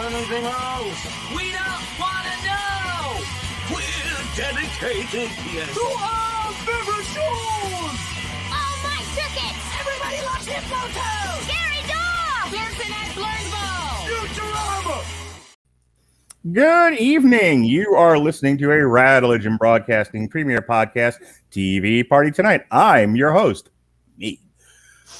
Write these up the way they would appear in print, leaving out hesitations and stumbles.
anything else. We don't want to know. We're dedicated, yes, To our favorite shows. Oh, my tickets! Everybody loves Hippo Toad. Scary dog! Pearson and Blurnsville. Futurama. Good evening. You are listening to a Radulich and Broadcasting Premier Podcast TV Party Tonight. I'm your host, me,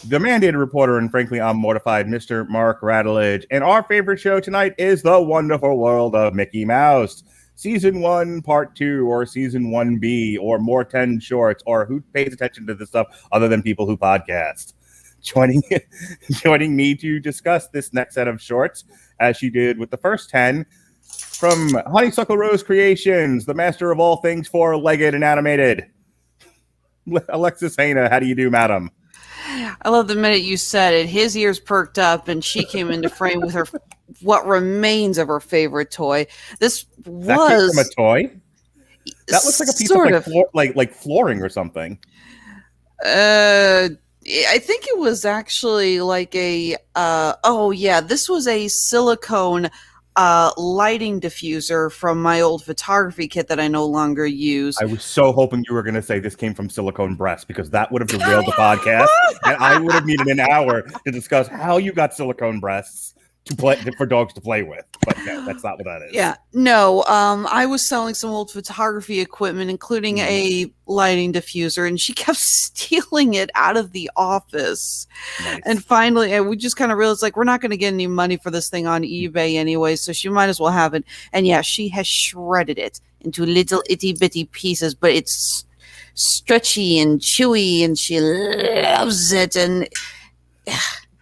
the mandated reporter, and frankly, I'm mortified, Mr. Mark Radulich. And our favorite show tonight is The Wonderful World of Mickey Mouse. Season 1, Part 2, or Season 1B, or more 10 shorts, or who pays attention to this stuff other than people who podcast. Joining me to discuss this next set of shorts, as she did with the first 10, from Honeysuckle Rose Creations, the master of all things four-legged and animated, Alexis Hejna. How do you do, madam? I love the minute you said it. His ears perked up, and she came into frame with her what remains of her favorite toy. This That came from a toy? That looks like a piece sort of like flooring or something. I think it was actually like a this was a silicone lighting diffuser from my old photography kit that I no longer use. I was so hoping you were going to say this came from silicone breasts, because that would have derailed the podcast, and I would have needed an hour to discuss how you got silicone breasts to play for dogs to play with. But no, that's not what that is. Yeah, no. I was selling some old photography equipment, including a lighting diffuser, and she kept stealing it out of the office. Nice. And finally, we just kind of realized, like, we're not going to get any money for this thing on eBay anyway, so she might as well have it. And yeah, she has shredded it into little itty bitty pieces, but it's stretchy and chewy, and she loves it. And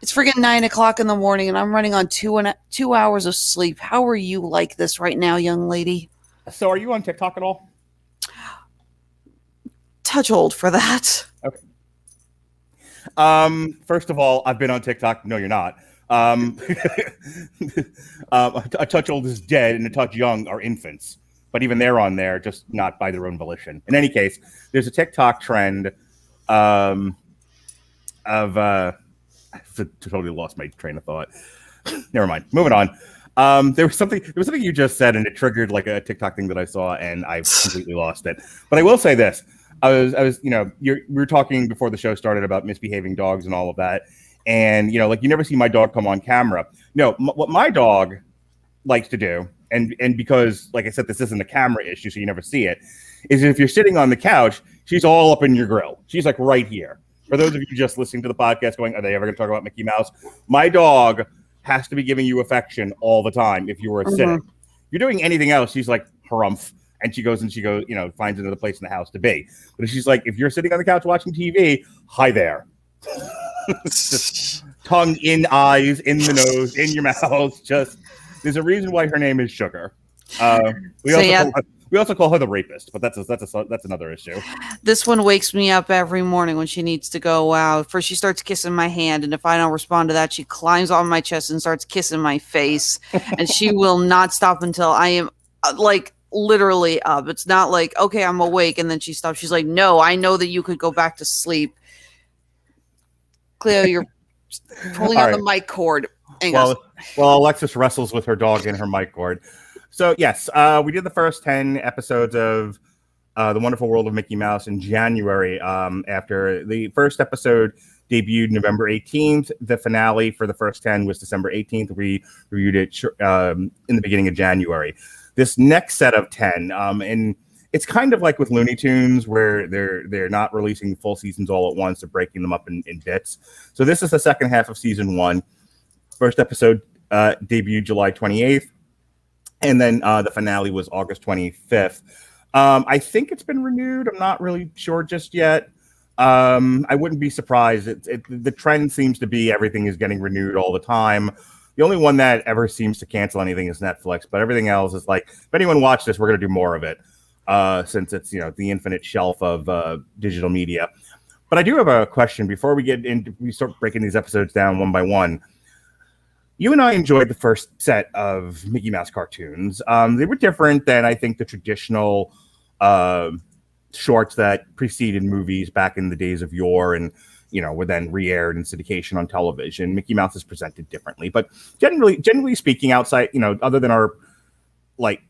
it's friggin' 9 o'clock in the morning, and I'm running on 2 hours of sleep. How are you like this right now, young lady? So are you on TikTok at all? Touch old for that. Okay. First of all, I've been on TikTok. No, you're not. A touch old is dead, and a touch young are infants. But even they're on there, just not by their own volition. In any case, there's a TikTok trend of I totally lost my train of thought. Never mind. Moving on. There was something you just said, and it triggered like a TikTok thing that I saw, and I completely lost it. But I will say this: I was, we were talking before the show started about misbehaving dogs and all of that, and like you never see my dog come on camera. No, what my dog likes to do, and because like I said, this isn't a camera issue, so you never see it, is if you're sitting on the couch, she's all up in your grill. She's like right here. For those of you just listening to the podcast going, are they ever going to talk about Mickey Mouse? My dog has to be giving you affection all the time if you were sitting. If you're doing anything else, she's like, harumph. And she goes, finds another place in the house to be. But if she's like, if you're sitting on the couch watching TV, hi there. Just tongue in eyes, in the nose, in your mouth. Just, there's a reason why her name is Sugar. We also call her the rapist, but that's another issue. This one wakes me up every morning when she needs to go out. First, she starts kissing my hand, and if I don't respond to that, she climbs on my chest and starts kissing my face. And she will not stop until I am literally up. It's not like, okay, I'm awake, and then she stops. She's like, no, I know that you could go back to sleep. Cleo, you're pulling on the mic cord. Well, Alexis wrestles with her dog and her mic cord. So, yes, we did the first 10 episodes of The Wonderful World of Mickey Mouse in January. After the first episode debuted November 18th, the finale for the first 10 was December 18th. We reviewed it in the beginning of January. This next set of 10, and it's kind of like with Looney Tunes, where they're not releasing full seasons all at once. They're breaking them up in bits. So this is the second half of season 1. First episode debuted July 28th. And then the finale was August 25th. I think it's been renewed. I'm not really sure just yet. I wouldn't be surprised. The trend seems to be everything is getting renewed all the time. The only one that ever seems to cancel anything is Netflix, but everything else is like, if anyone watched this, we're going to do more of it, since it's the infinite shelf of digital media. But I do have a question before we start breaking these episodes down one by one. You and I enjoyed the first set of Mickey Mouse cartoons. They were different than, I think, the traditional shorts that preceded movies back in the days of yore. And, were then re-aired in syndication on television. Mickey Mouse is presented differently, but generally speaking, outside, other than our like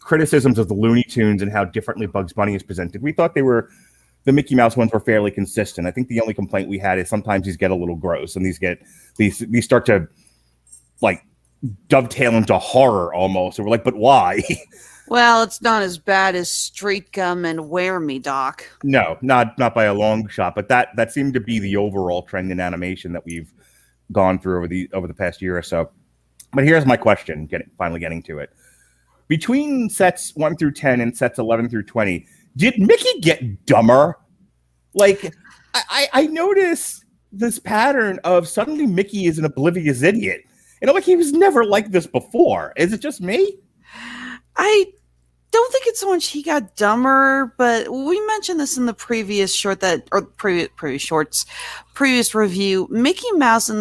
criticisms of the Looney Tunes and how differently Bugs Bunny is presented, we thought the Mickey Mouse ones were fairly consistent. I think the only complaint we had is sometimes these get a little gross, and these start to like dovetail into horror almost. And we're like, but why? Well, it's not as bad as Street Gum and Wear Me, Doc. No, not by a long shot, but that seemed to be the overall trend in animation that we've gone through over the past year or so. But here's my question, finally getting to it. Between sets 1 through 10 and sets 11 through 20, did Mickey get dumber? Like, I noticed this pattern of suddenly Mickey is an oblivious idiot. And I'm like, he was never like this before. Is it just me? I don't think it's so much he got dumber, but we mentioned this in the previous previous review. Mickey Mouse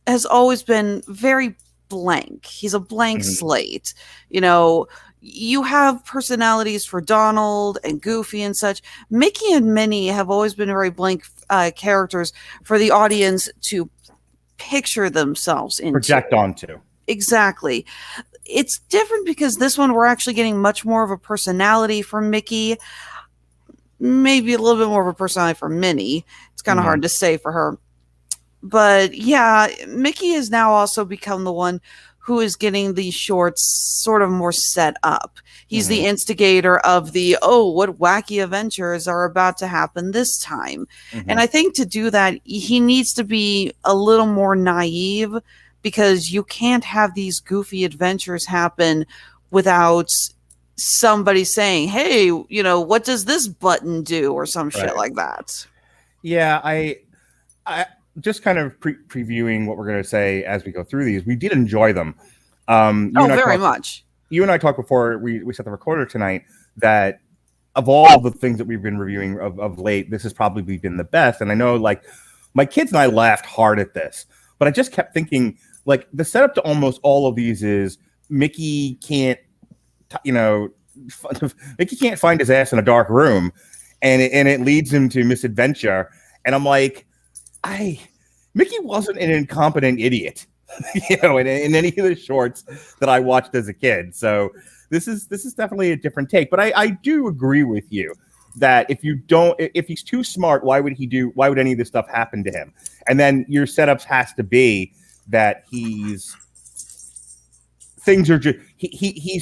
has always been very blank. He's a blank slate. You have personalities for Donald and Goofy and such. Mickey and Minnie have always been very blank characters for the audience to picture themselves into. Project onto. Exactly. It's different because this one we're actually getting much more of a personality from Mickey. Maybe a little bit more of a personality for Minnie. It's kind of hard to say for her. But yeah, Mickey has now also become the one who is getting these shorts sort of more set up. He's the instigator of what wacky adventures are about to happen this time. And I think to do that, he needs to be a little more naive, because you can't have these goofy adventures happen without somebody saying, hey, what does this button do, or some shit like that. Yeah, I just kind of previewing what we're going to say as we go through these. We did enjoy them. Very much. You and I talked before we set the recorder tonight that of all the things that we've been reviewing of late, this has probably been the best. And I know, like, my kids and I laughed hard at this, but I just kept thinking, like, the setup to almost all of these is Mickey can't, Mickey can't find his ass in a dark room, and it leads him to misadventure. And I'm like, Mickey wasn't an incompetent idiot, in any of the shorts that I watched as a kid. So this is definitely a different take. But I do agree with you that if he's too smart, why would any of this stuff happen to him? And then your setups has to be that he's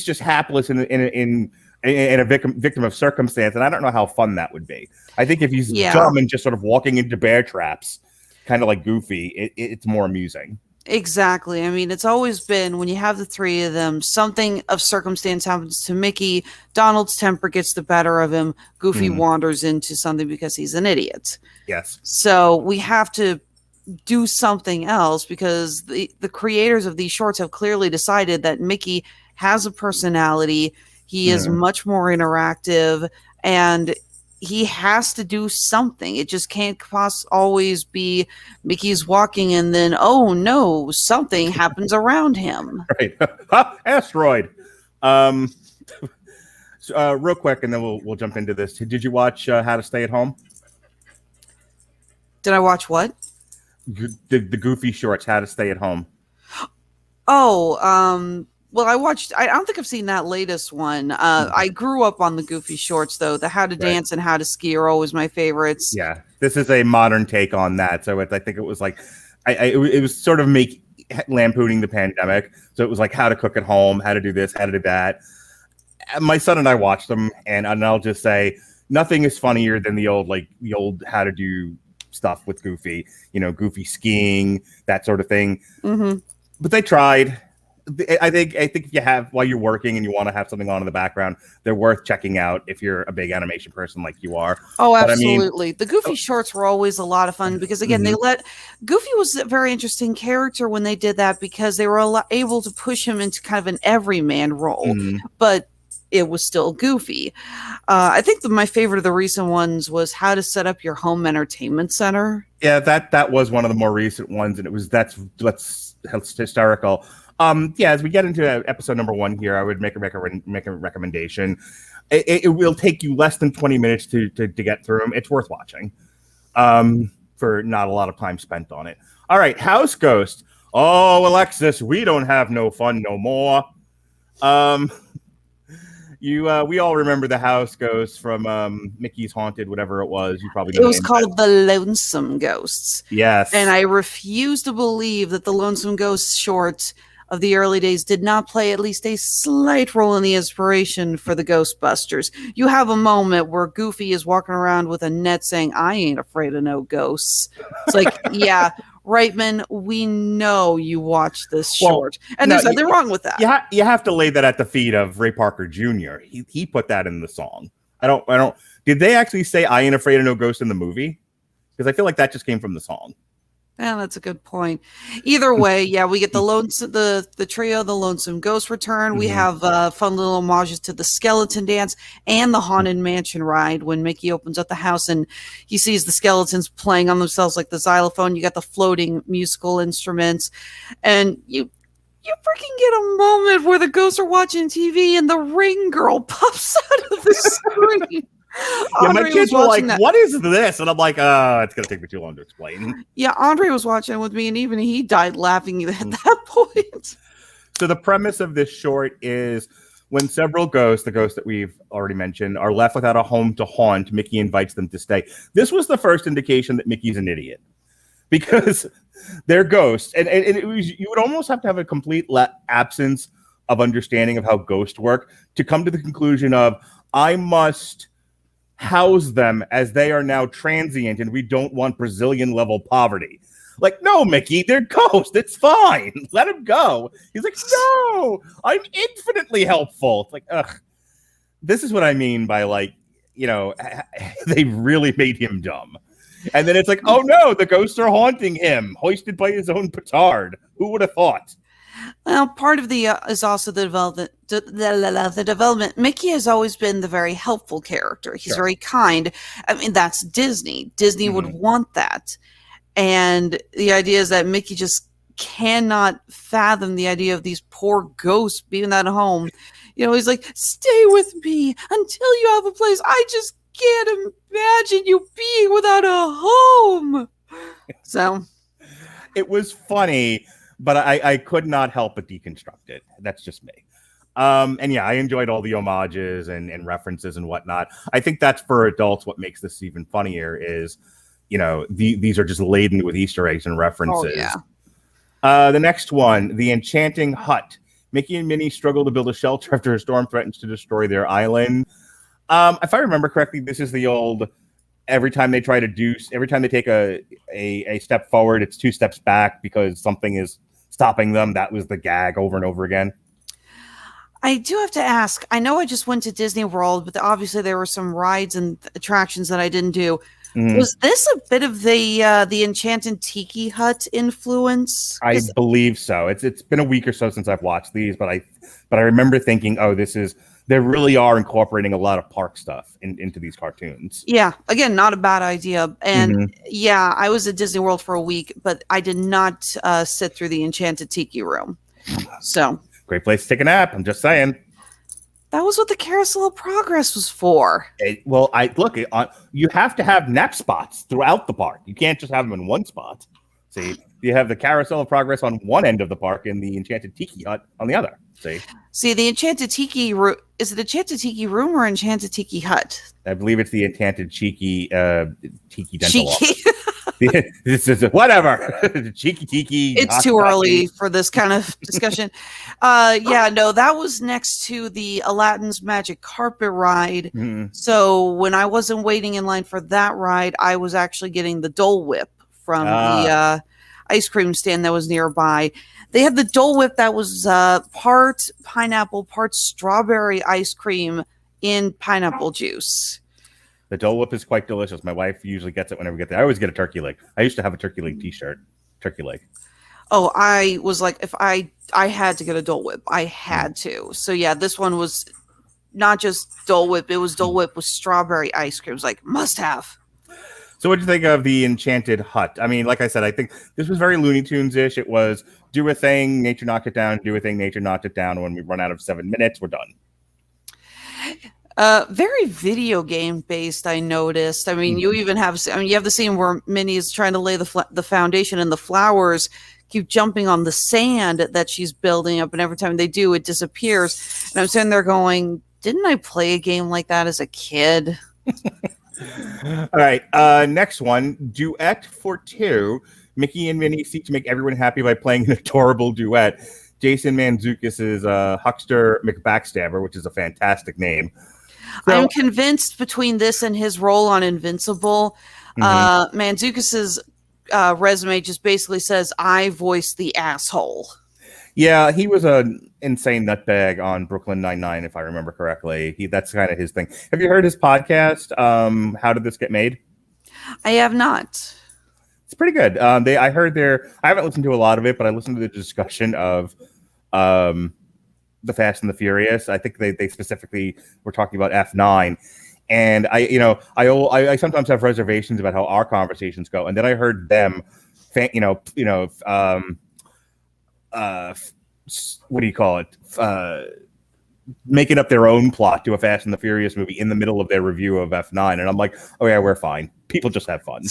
just hapless in a victim of circumstance, and I don't know how fun that would be. I think if he's dumb and just sort of walking into bear traps, kind of like Goofy, it's more amusing. Exactly. I mean, it's always been, when you have the three of them, something of circumstance happens to Mickey, Donald's temper gets the better of him, Goofy wanders into something because he's an idiot. Yes. So we have to do something else, because the creators of these shorts have clearly decided that Mickey has a personality. He is much more interactive, and he has to do something. It just can't always be Mickey's walking and then, oh no, something happens around him. Right. Asteroid. Real quick, and then we'll jump into this. Did you watch How to Stay at Home? Did I watch what? The Goofy shorts, How to Stay at Home. Oh, well, I don't think I've seen that latest one. I grew up on the Goofy shorts, though. The How to Dance and How to Ski are always my favorites. Yeah, this is a modern take on that. So I think it was like, it was sort of lampooning the pandemic. So it was like how to cook at home, how to do this, how to do that. My son and I watched them, and I'll just say, nothing is funnier than the old how to do stuff with Goofy. Goofy skiing, that sort of thing. But they tried. I think if you have, while you're working and you want to have something on in the background, they're worth checking out if you're a big animation person like you are. Oh, absolutely. The Goofy shorts were always a lot of fun because, again, Goofy was a very interesting character when they did that, because they were able to push him into kind of an everyman role, but it was still Goofy. I think my favorite of the recent ones was How to Set Up Your Home Entertainment Center. Yeah, that was one of the more recent ones, and that's hysterical. As we get into episode number 1 here, I would make a recommendation. It will take you less than 20 minutes to get through them. It's worth watching. for not a lot of time spent on it. All right, House Ghost. Oh, Alexis, we don't have no fun no more. We all remember the House Ghost from Mickey's Haunted, whatever it was. You probably know It was called The Lonesome Ghosts. Yes. And I refuse to believe that the Lonesome Ghosts short of the early days did not play at least a slight role in the inspiration for the Ghostbusters. You have a moment where Goofy is walking around with a net saying, "I ain't afraid of no ghosts." It's like, yeah, Reitman, we know you watched this short. And there's nothing wrong with that. You have to lay that at the feet of Ray Parker Jr. He put that in the song. I don't. Did they actually say "I ain't afraid of no ghost" in the movie? Because I feel like that just came from the song. Yeah, that's a good point. Either way, yeah, we get the trio, the Lonesome Ghost return. We have fun little homages to the skeleton dance and the Haunted Mansion ride when Mickey opens up the house and he sees the skeletons playing on themselves like the xylophone. You got the floating musical instruments, and you freaking get a moment where the ghosts are watching TV and the ring girl pops out of the screen. Yeah, my kids were like, "What is this?" And I'm like, it's going to take me too long to explain. Yeah, Andre was watching with me, and even he died laughing at that point. So the premise of this short is when several ghosts, the ghosts that we've already mentioned, are left without a home to haunt, Mickey invites them to stay. This was the first indication that Mickey's an idiot. Because they're ghosts. And it was, you would almost have to have a complete absence of understanding of how ghosts work to come to the conclusion of, I must house them as they are now transient and we don't want Brazilian level poverty. Like, no, Mickey, they're ghosts. It's fine. Let them go. He's like, no, I'm infinitely helpful. It's like, ugh. This is what I mean by, like, you know, they really made him dumb. And then it's like, oh no, the ghosts are haunting him, hoisted by his own petard. Who would have thought? Well, part of the is also the development. The development. Mickey has always been the very helpful character. He's very kind. I mean, that's Disney. Disney would want that. And the idea is that Mickey just cannot fathom the idea of these poor ghosts being at home. You know, he's like, stay with me until you have a place. I just can't imagine you being without a home. So it was funny, but I could not help but deconstruct it. That's just me. And yeah, I enjoyed all the homages and references and whatnot. I think that's for adults. What makes this even funnier is, you know, these are just laden with Easter eggs and references. Oh, yeah. The next one, The Enchanting Hut. Mickey and Minnie struggle to build a shelter after a storm threatens to destroy their island. If I remember correctly, this is the old, every time they take a step forward, it's 2 steps back because something is stopping them. That was the gag over and over again. I do have to ask, I know I just went to Disney World, but obviously there were some rides and attractions that I didn't do. Was this a bit of the Enchanted Tiki Hut influence? I believe so. It's been a week or so since I've watched these, but I remember thinking, oh, they really are incorporating a lot of park stuff into these cartoons. Yeah, again, not a bad idea. And yeah, I was at Disney World for a week, but I did not sit through the Enchanted Tiki Room. So great place to take a nap. I'm just saying. That was what the Carousel of Progress was for. You have to have nap spots throughout the park. You can't just have them in one spot. See, you have the Carousel of Progress on one end of the park and the Enchanted Tiki Hut on the other. See, the Enchanted Tiki Room, is it Enchanted Tiki Room or Enchanted Tiki Hut? I believe it's the Enchanted Tiki Dental Office. This is whatever. Cheeky Tiki. It's too early for this kind of discussion. That was next to the Aladdin's Magic Carpet ride. So when I wasn't waiting in line for that ride, I was actually getting the Dole Whip from the ice cream stand that was nearby. They had the Dole Whip that was part pineapple, part strawberry ice cream in pineapple juice. The Dole Whip is quite delicious. My wife usually gets it whenever we get there. I always get a turkey leg. I used to have a turkey leg t-shirt. Turkey leg. Oh, I was like, if I had to get a Dole Whip. I had to. So yeah, this one was not just Dole Whip. It was Dole Whip with strawberry ice cream. It was like, must have. So what did you think of the Enchanted Hut? I mean, like I said, I think this was very Looney Tunes-ish. It was do a thing, nature knocked it down, do a thing, nature knocked it down. When we run out of 7 minutes, we're done. Very video game based, I noticed. I mean, you even have, you have the scene where Minnie is trying to lay the foundation, and the flowers keep jumping on the sand that she's building up, and every time they do, it disappears. And I'm sitting there going, didn't I play a game like that as a kid? All right, next one, duet for two. Mickey and Minnie seek to make everyone happy by playing an adorable duet. Jason Mantzoukas' Huckster McBackstabber, which is a fantastic name. So, I'm convinced between this and his role on Invincible, Mantzoukas' resume just basically says, I voiced the asshole. Yeah, he was an insane nutbag on Brooklyn Nine-Nine, if I remember correctly. That's kind of his thing. Have you heard his podcast, How Did This Get Made? I have not. It's pretty good. I haven't listened to a lot of it, but I listened to the discussion of the Fast and the Furious. I think they specifically were talking about F9, and I sometimes have reservations about how our conversations go, and then I heard them, what do you call it? Making up their own plot to a Fast and the Furious movie in the middle of their review of F9, and I'm like, oh yeah, we're fine. People just have fun.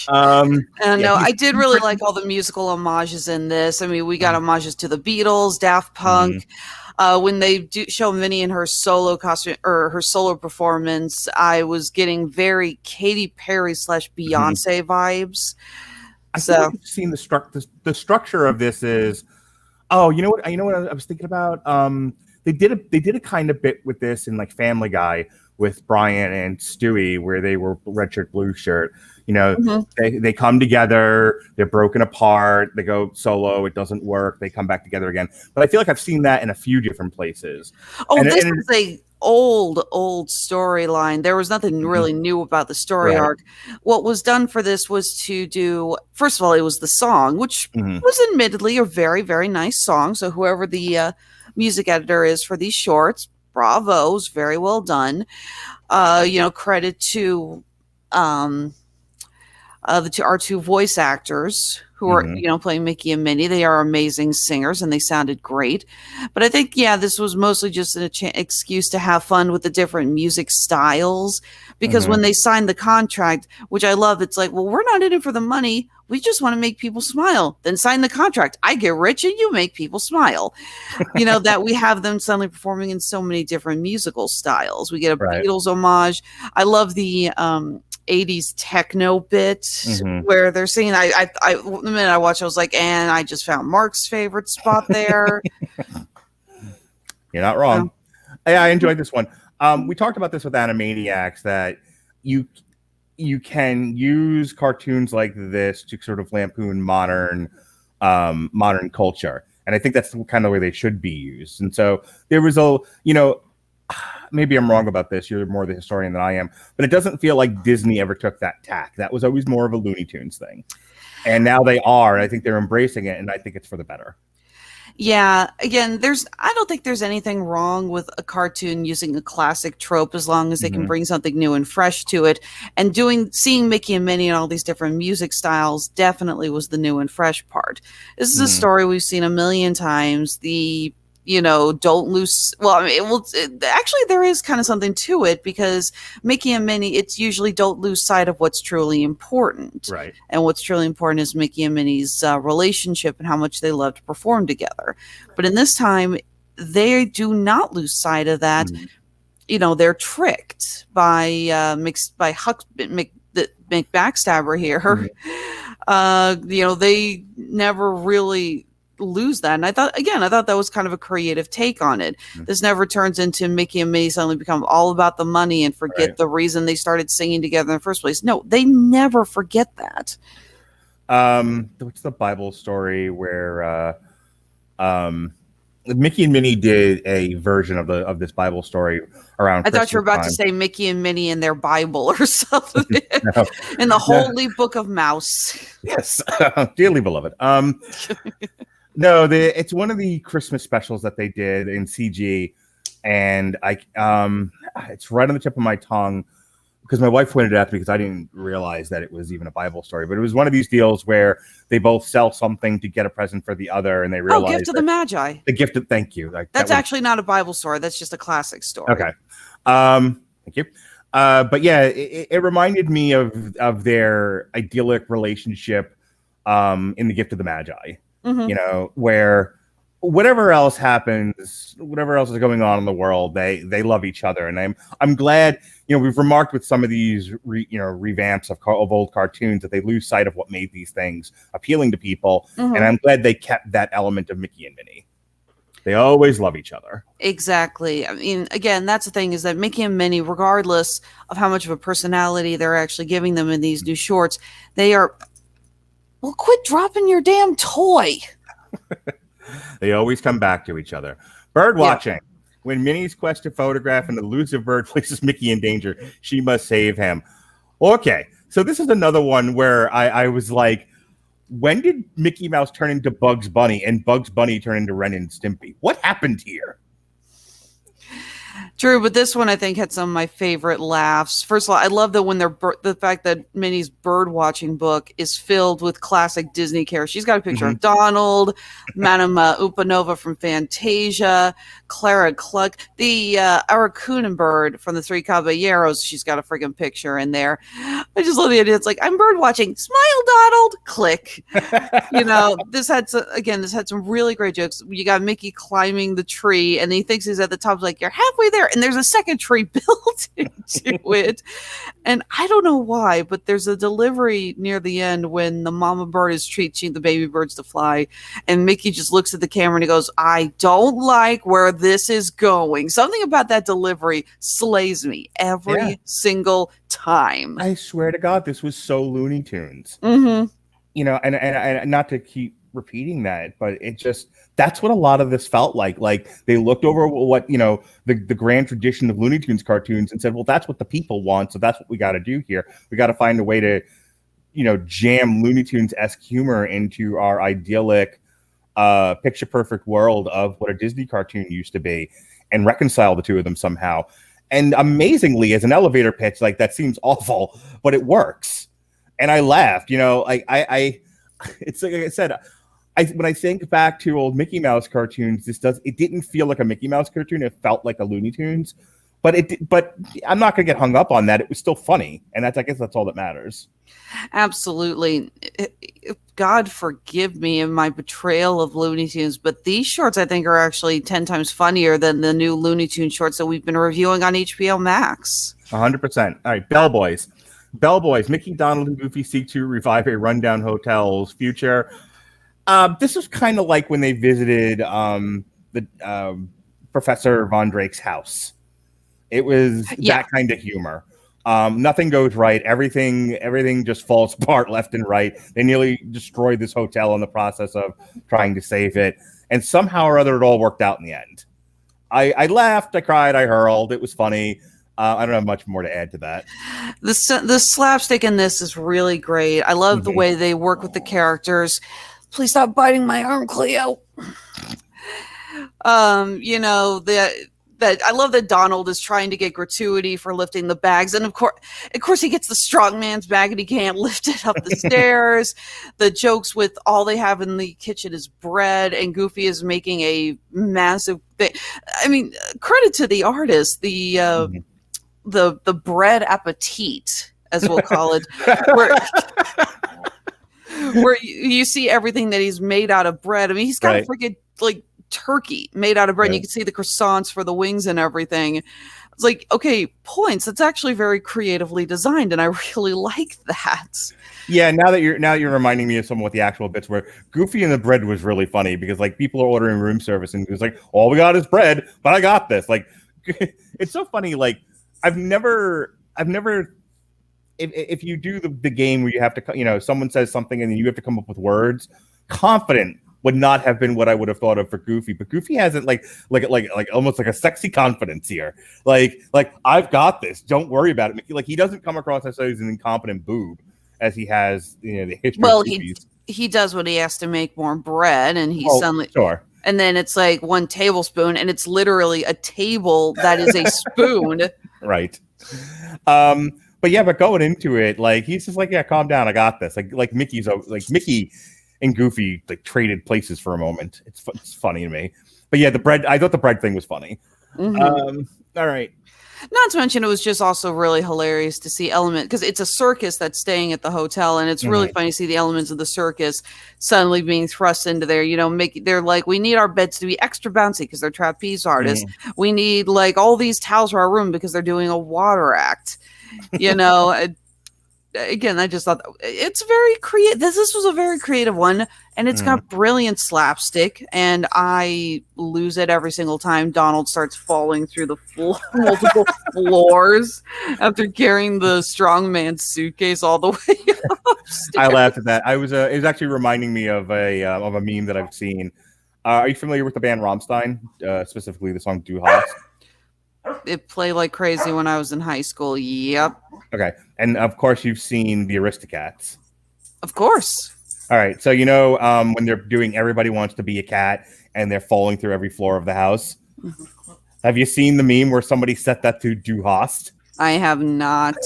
I did really like all the musical homages in this. I mean, we got homages to the Beatles, Daft Punk. When they do show Minnie in her solo costume or her solo performance, I was getting very Katy Perry / Beyonce vibes. I think I've seen the structure of this is. Oh, you know what I was thinking about? They did a kind of bit with this in like Family Guy with Brian and Stewie, where they were red shirt, blue shirt. They come together, they're broken apart, they go solo, it doesn't work, they come back together again. But I feel like I've seen that in a few different places. Oh, this is a old storyline. There was nothing really new about the story arc. What was done for this was to do, first of all, it was the song, which was admittedly a very, very nice song. So whoever the music editor is for these shorts, bravo, it's very well done. Credit to our two voice actors who are, playing Mickey and Minnie. They are amazing singers and they sounded great. But I think, this was mostly just an excuse to have fun with the different music styles. Because when they signed the contract, which I love, it's like, well, we're not in it for the money. We just want to make people smile. Then sign the contract. I get rich and you make people smile. That we have them suddenly performing in so many different musical styles. We get a Beatles homage. I love the 80s techno bit where they're singing. The minute I watched, I was like, and I just found Mark's favorite spot there. You're not wrong. Yeah, I enjoyed this one. We talked about this with Animaniacs, that you can use cartoons like this to sort of lampoon modern culture, and I think that's kind of the way they should be used. And so there was maybe I'm wrong about this. You're more the historian than I am, but it doesn't feel like Disney ever took that tack. That was always more of a Looney Tunes thing, and now they are. And I think they're embracing it, and I think it's for the better. Yeah, again, I don't think there's anything wrong with a cartoon using a classic trope as long as they can bring something new and fresh to it. And seeing Mickey and Minnie and all these different music styles definitely was the new and fresh part. This is a story we've seen a million times. Don't lose. Well, I mean, actually, there is kind of something to it because Mickey and Minnie, it's usually don't lose sight of what's truly important. Right. And what's truly important is Mickey and Minnie's relationship and how much they love to perform together. But in this time, they do not lose sight of that. They're tricked by McBackstabber here. They never really lose that, and I thought that was kind of a creative take on it. This never turns into Mickey and Minnie suddenly become all about the money and forget the reason they started singing together in the first place. No, they never forget that. What's the Bible story where Mickey and Minnie did a version of this Bible story around Christmas. I thought you were about to say Mickey and Minnie in their Bible or something. In the Holy Book of Mouse. Yes. Dearly beloved. No, it's one of the Christmas specials that they did in CG, and it's right on the tip of my tongue. because my wife pointed it out to me because I didn't realize that it was even a Bible story. But it was one of these deals where they both sell something to get a present for the other, and they realize Gift of the Magi. The gift of thank you. Like, that's actually not a Bible story. That's just a classic story. Okay. Thank you. But yeah, it reminded me of their idyllic relationship in the Gift of the Magi. Mm-hmm. Where whatever else happens, whatever else is going on in the world, they love each other, and I'm glad. We've remarked with some of these revamps of old cartoons that they lose sight of what made these things appealing to people, and I'm glad they kept that element of Mickey and Minnie. They always love each other. Exactly. I mean, again, that's the thing, is that Mickey and Minnie, regardless of how much of a personality they're actually giving them in these new shorts, they are. Well, quit dropping your damn toy. They always come back to each other. Bird watching. Yeah. When Minnie's quest to photograph an elusive bird places Mickey in danger, she must save him. Okay, so this is another one where I was like, when did Mickey Mouse turn into Bugs Bunny and Bugs Bunny turn into Ren and Stimpy? What happened here? True, but this one I think had some of my favorite laughs. First of all, I love that when the fact that Minnie's bird watching book is filled with classic Disney characters. She's got a picture of Donald, Madame Upanova from Fantasia, Clara Cluck, the Aracunan bird from the Three Caballeros. She's got a friggin' picture in there. I just love the idea. It's like, I'm bird watching. Smile, Donald. Click. This had some really great jokes. You got Mickey climbing the tree, and he thinks he's at the top. Like, you're halfway there. And there's a second tree built into it. And I don't know why, but there's a delivery near the end when the mama bird is teaching the baby birds to fly. And Mickey just looks at the camera and he goes, I don't like where this is going. Something about that delivery slays me every single time. I swear to God, this was so Looney Tunes. Mm-hmm. And not to keep repeating that, but it just, that's what a lot of this felt like. Like, they looked over what the grand tradition of Looney Tunes cartoons and said, well, that's what the people want, so that's what we got to do here. We got to find a way to jam Looney Tunes-esque humor into our idyllic picture perfect world of what a Disney cartoon used to be, and reconcile the two of them somehow. And amazingly, as an elevator pitch, like, that seems awful, but it works. And I laughed. It's like I said, when I think back to old Mickey Mouse cartoons, it didn't feel like a Mickey Mouse cartoon. It felt like a Looney Tunes, but I'm not going to get hung up on that. It was still funny, and I guess that's all that matters. Absolutely. God forgive me in my betrayal of Looney Tunes, but these shorts I think are actually 10 times funnier than the new Looney Tunes shorts that we've been reviewing on HBO Max. 100%. All right, Bellboys. Bellboys. Mickey, Donald, and Goofy seek to revive a rundown hotel's future. This was kind of like when they visited the Professor Von Drake's house. It was that kind of humor. Nothing goes right. Everything just falls apart left and right. They nearly destroyed this hotel in the process of trying to save it. And somehow or other, it all worked out in the end. I laughed, I cried, I hurled. It was funny. I don't have much more to add to that. The slapstick in this is really great. I love the way they work with the characters. Please stop biting my arm, Cleo. That I love that Donald is trying to get gratuity for lifting the bags, and of course he gets the strong man's bag and he can't lift it up the stairs. The jokes with all they have in the kitchen is bread, and Goofy is making a massive thing. I mean, credit to the artist, the bread appetit, as we'll call it, where you see everything that he's made out of bread. I mean, he's got a freaking turkey made out of bread. And you can see the croissants for the wings and everything. It's like, okay, points. That's actually very creatively designed, and I really like that. Yeah, now that you're reminding me of some of what the actual bits were. Goofy and the bread was really funny because people are ordering room service and it was like, all we got is bread, but I got this. It's so funny. I've never. If you do the game where you have to, someone says something and then you have to come up with words, confident would not have been what I would have thought of for Goofy, but Goofy has it like almost like a sexy confidence here. Like I've got this. Don't worry about it. He doesn't come across as an incompetent boob as he has, the history. Well, he does when he has to make more bread, and he's suddenly sure. And then it's like 1 tablespoon, and it's literally a table that is a spoon. Right. But yeah, but going into it, like he's just like, yeah, calm down, I got this. Like Mickey and Goofy like traded places for a moment. It's funny to me. But yeah, I thought the bread thing was funny. All right. Not to mention, it was just also really hilarious to see Element, because it's a circus that's staying at the hotel, and it's really funny to see the elements of the circus suddenly being thrust into there. They're like, we need our beds to be extra bouncy because they're trapeze artists. We need like all these towels for our room because they're doing a water act. Again, I just thought it's very creative. This was a very creative one, and it's got brilliant slapstick, and I lose it every single time Donald starts falling through the multiple floors after carrying the strongman suitcase all the way upstairs. I laughed at that. It was actually reminding me of a meme that I've seen. Are you familiar with the band Rammstein, specifically the song Du Hast? It played like crazy when I was in high school. Yep. Okay. And of course you've seen the Aristocats. Of course. All right. So when they're doing Everybody Wants to Be a Cat and they're falling through every floor of the house. Have you seen the meme where somebody set that to Du Hast? I have not.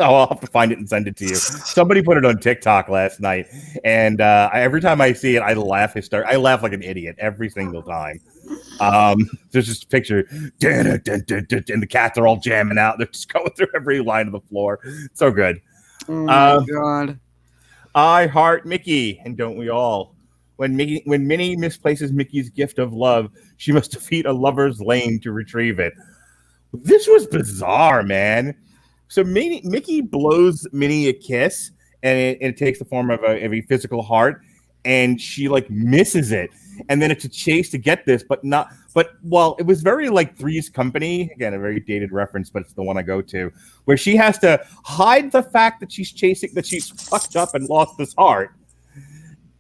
I'll have to find it and send it to you. Somebody put it on TikTok last night, and every time I see it, I laugh hysterically. I laugh like an idiot every single time. There's just a picture, and the cats are all jamming out. They're just going through every line of the floor. So good. Oh my God. I heart Mickey, and don't we all? When Minnie misplaces Mickey's gift of love, she must defeat a lover's lane to retrieve it. This was bizarre, man. So Mickey blows Minnie a kiss, and it takes the form of a physical heart, and she like misses it, and then it's a chase to get this, but it was very like Three's Company, again a very dated reference, but it's the one I go to, where she has to hide the fact that she's fucked up and lost this heart,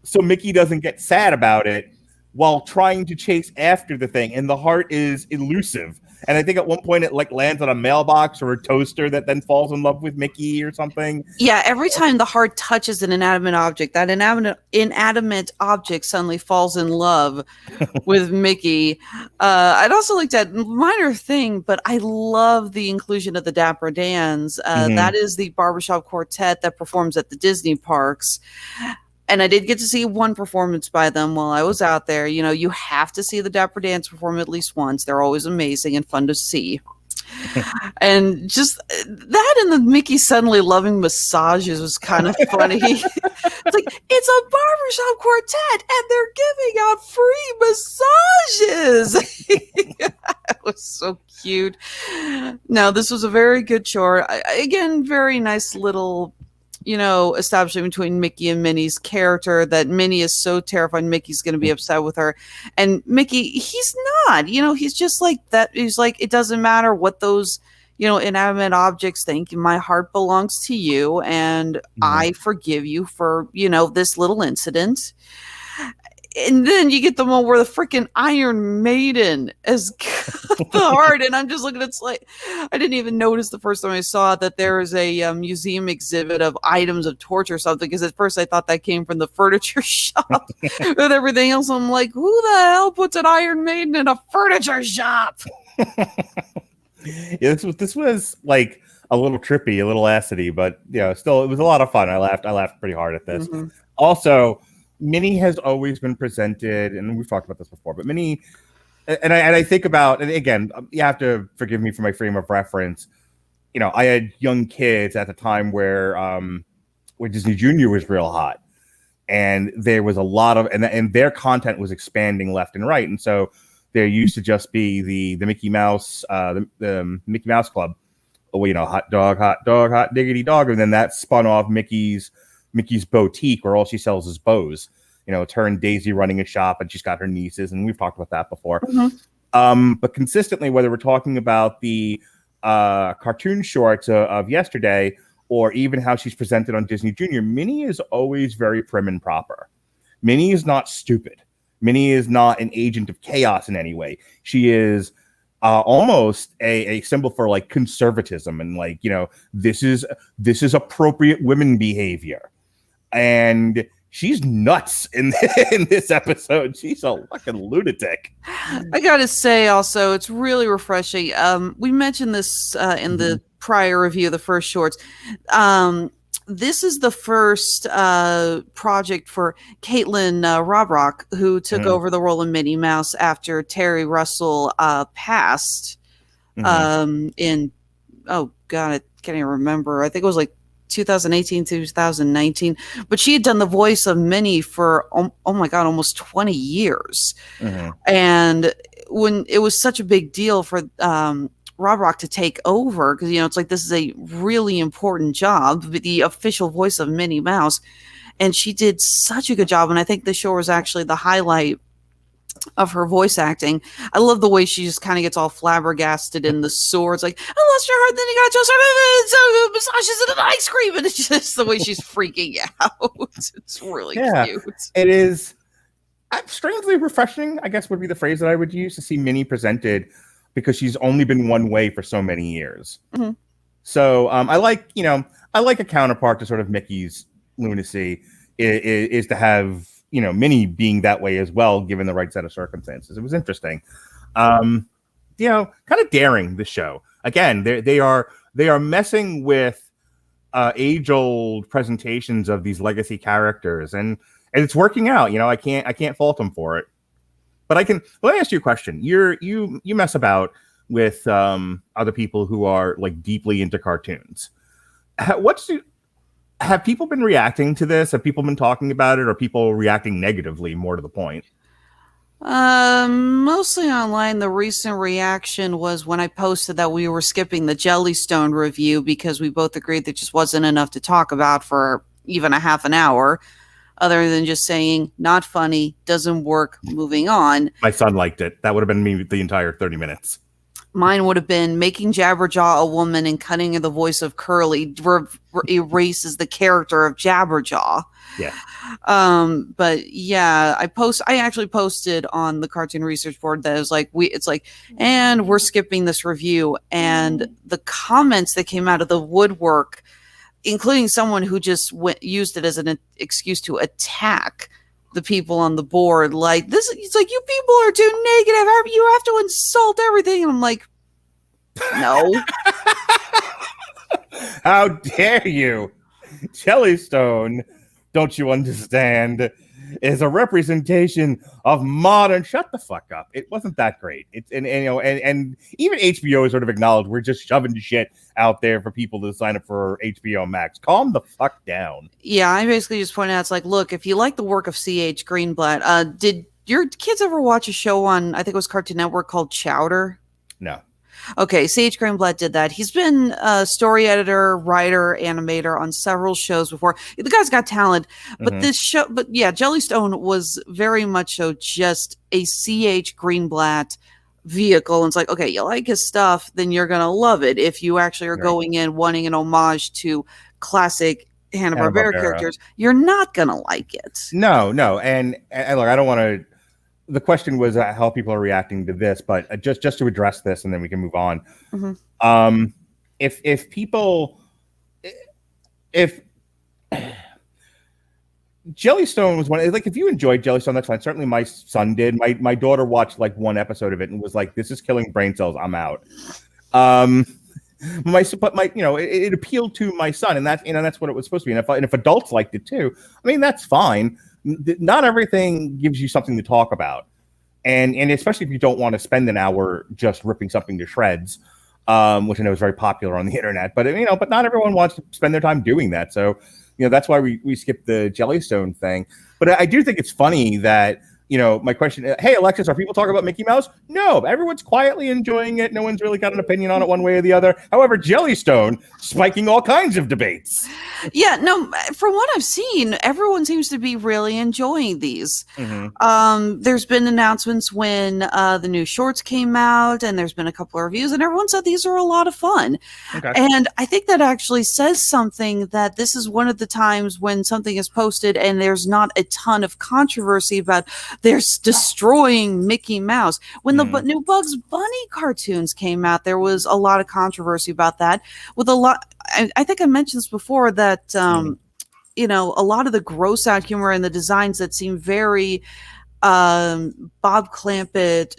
so Mickey doesn't get sad about it while trying to chase after the thing, and the heart is elusive. And I think at one point it like lands on a mailbox or a toaster that then falls in love with Mickey or something. Yeah, every time the heart touches an inanimate object, that inanimate object suddenly falls in love with Mickey. I'd also like that minor thing, but I love the inclusion of the Dapper Dans. That is the barbershop quartet that performs at the Disney parks. And I did get to see one performance by them while I was out there. You have to see the Dapper Dans perform at least once. They're always amazing and fun to see. And just that and the Mickey suddenly loving massages was kind of funny. It's like, it's a barbershop quartet and they're giving out free massages. It was so cute. No, this was a very good short. Again, very nice little establishing between Mickey and Minnie's character, that Minnie is so terrified Mickey's going to be upset with her. And Mickey, he's not, he's just like that. He's like, it doesn't matter what those, inanimate objects think. My heart belongs to you. And I forgive you for, this little incident. And then you get the one where the freaking Iron Maiden is the heart, and I'm just looking at like, I didn't even notice the first time I saw it that there is a museum exhibit of items of torture or something, because at first I thought that came from the furniture shop with everything else. I'm like, who the hell puts an Iron Maiden in a furniture shop? Yeah, this was like a little trippy, a little acidy, but still it was a lot of fun. I laughed pretty hard at this. Also, Minnie has always been presented, and we've talked about this before, but Minnie, and I think about, and again, you have to forgive me for my frame of reference. I had young kids at the time where Disney Junior was real hot, and there was a lot of, and their content was expanding left and right, and so there used to just be the Mickey Mouse, the Mickey Mouse Club, hot dog, diggity dog, and then that spun off Mickey's Boutique, where all she sells is bows. It's her and Daisy running a shop, and she's got her nieces, and we've talked about that before. But consistently, whether we're talking about the cartoon shorts of yesterday, or even how she's presented on Disney Junior, Minnie is always very prim and proper. Minnie is not stupid. Minnie is not an agent of chaos in any way. She is almost a symbol for like conservatism, and like, this is appropriate women behavior. And she's nuts in this episode. She's a fucking lunatic. I gotta say, also, it's really refreshing. We mentioned this in the prior review, the first shorts. This is the first project for Kaitlyn Robrock, who took over the role of Minnie Mouse after Terry Russell passed in, oh God, I can't even remember. I think it was like 2018, 2019. But she had done the voice of Minnie for, oh my God, almost 20 years. And when it was such a big deal for Robrock to take over, because it's like this is a really important job, the official voice of Minnie Mouse, and she did such a good job. And I think the show was actually the highlight of her voice acting. I love the way she just kind of gets all flabbergasted in the sewer. It's like, I lost your heart, then you got to massages and an ice cream, and it's just the way she's freaking out. It's really cute. It is strangely refreshing, I guess would be the phrase that I would use, to see Minnie presented, because she's only been one way for so many years. So I like a counterpart to sort of Mickey's lunacy is to have Minnie being that way as well, given the right set of circumstances. It was interesting. Kind of daring, the show. Again, they are messing with age-old presentations of these legacy characters, and it's working out. I can't fault them for it. But let me ask you a question. You mess about with other people who are like deeply into cartoons. Have people been reacting to this? Have people been talking about it? Or are people reacting negatively, more to the point? Mostly online. The recent reaction was when I posted that we were skipping the Jellystone review because we both agreed there just wasn't enough to talk about for even a half an hour, other than just saying, not funny, doesn't work, moving on. My son liked it. That would have been me the entire 30 minutes. Mine would have been making Jabberjaw a woman and cutting the voice of Curly erases the character of Jabberjaw. Yeah. But yeah, I actually posted on the Cartoon Research Board that it was like, and we're skipping this review. And the comments that came out of the woodwork, including someone who just used it as an excuse to attack the people on the board, like this. It's like, you people are too negative. You have to insult everything. And I'm like, no. How dare you? Jellystone, don't you understand, is a representation of modern. Shut the fuck up. It wasn't that great. And even HBO has sort of acknowledged we're just shoving shit out there for people to sign up for HBO Max. Calm the fuck down. Yeah, I basically just pointed out, it's like, look, if you like the work of C.H. Greenblatt, did your kids ever watch a show on, I think it was Cartoon Network, called Chowder? No. Okay, C.H. Greenblatt did that. He's been a story editor, writer, animator on several shows before. The guy's got talent, but Jellystone was very much so just a C.H. Greenblatt vehicle. And it's like, okay, you like his stuff, then you're going to love it. If you actually are going in wanting an homage to classic Hanna-Barbera characters, you're not going to like it. No. And look, I don't want to. The question was how people are reacting to this, but just to address this, and then we can move on. If Jellystone was one, like, if you enjoyed Jellystone, that's fine. Certainly my son did. My daughter watched like one episode of it and was like, "This is killing brain cells. I'm out." It appealed to my son, and that's what it was supposed to be. And if adults liked it too, I mean, that's fine. Not everything gives you something to talk about, and especially if you don't want to spend an hour just ripping something to shreds, which I know is very popular on the internet. But but not everyone wants to spend their time doing that. So that's why we skipped the Jellystone thing. But I do think it's funny that my question, hey, Alexis, are people talking about Mickey Mouse? No, everyone's quietly enjoying it. No one's really got an opinion on it one way or the other. However, Jellystone spiking all kinds of debates. Yeah, no, from what I've seen, everyone seems to be really enjoying these. There's been announcements when the new shorts came out, and there's been a couple of reviews, and everyone said these are a lot of fun. Okay. And I think that actually says something, that this is one of the times when something is posted and there's not a ton of controversy about they're destroying Mickey Mouse. When the new Bugs Bunny cartoons came out, there was a lot of controversy about that. With a lot, I think I mentioned this before, that a lot of the gross out humor and the designs that seem very Bob Clampett,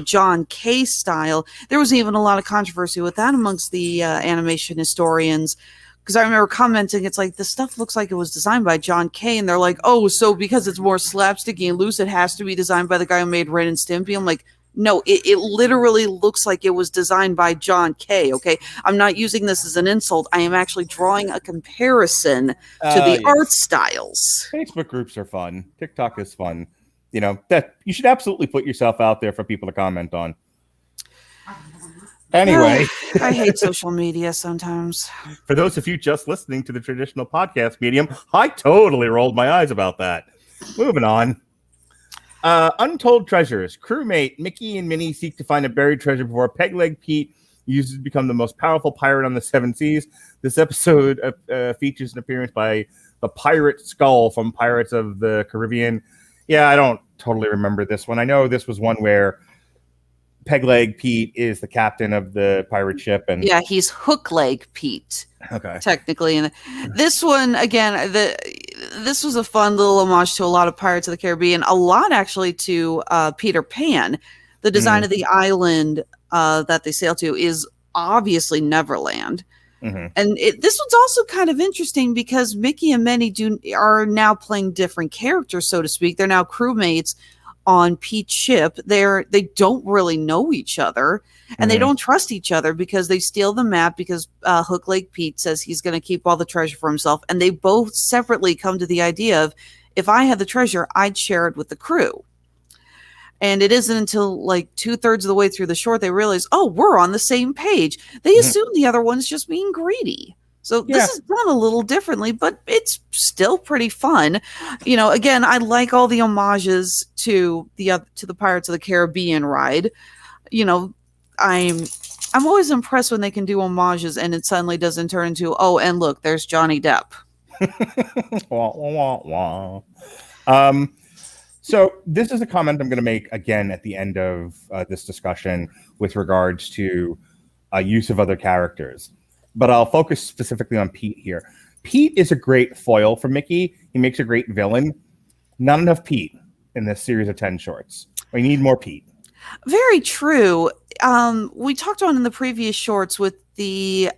John Kay style. There was even a lot of controversy with that amongst the animation historians. Because I remember commenting, it's like, this stuff looks like it was designed by John Kay. And they're like, oh, so because it's more slapsticky and loose, it has to be designed by the guy who made Ren and Stimpy. I'm like, no, it literally looks like it was designed by John Kay, okay? I'm not using this as an insult. I am actually drawing a comparison to the art styles. Facebook groups are fun. TikTok is fun. You know, that you should absolutely put yourself out there for people to comment on. Anyway. I hate social media sometimes. For those of you just listening to the traditional podcast medium, I totally rolled my eyes about that. Moving on. Untold Treasures. Crewmate Mickey and Minnie seek to find a buried treasure before Pegleg Pete uses to become the most powerful pirate on the seven seas. This episode features an appearance by the Pirate Skull from Pirates of the Caribbean. Yeah, I don't totally remember this one. I know this was one where Pegleg Pete is the captain of the pirate ship, and yeah, he's Hookleg Pete. Okay, technically, and this one again, this was a fun little homage to a lot of Pirates of the Caribbean, a lot actually to Peter Pan. The design of the island that they sail to is obviously Neverland. And this one's also kind of interesting because Mickey and Minnie are now playing different characters, so to speak. They're now crewmates on Pete's ship. They don't really know each other, and they don't trust each other because they steal the map because Hookleg Pete says he's going to keep all the treasure for himself, and they both separately come to the idea of, if I had the treasure, I'd share it with the crew. And it isn't until like 2/3 of the way through the short they realize, oh, we're on the same page. They assume the other one's just being greedy. So this is done a little differently, but it's still pretty fun. You know, again, I like all the homages to the Pirates of the Caribbean ride. You know, I'm always impressed when they can do homages and it suddenly doesn't turn into, oh, and look, there's Johnny Depp. Wah, wah, wah, wah. So this is a comment I'm going to make again at the end of this discussion with regards to use of other characters. But I'll focus specifically on Pete here. Pete is a great foil for Mickey. He makes a great villain. Not enough Pete in this series of 10 shorts. We need more Pete. Very true. We talked on in the previous shorts with the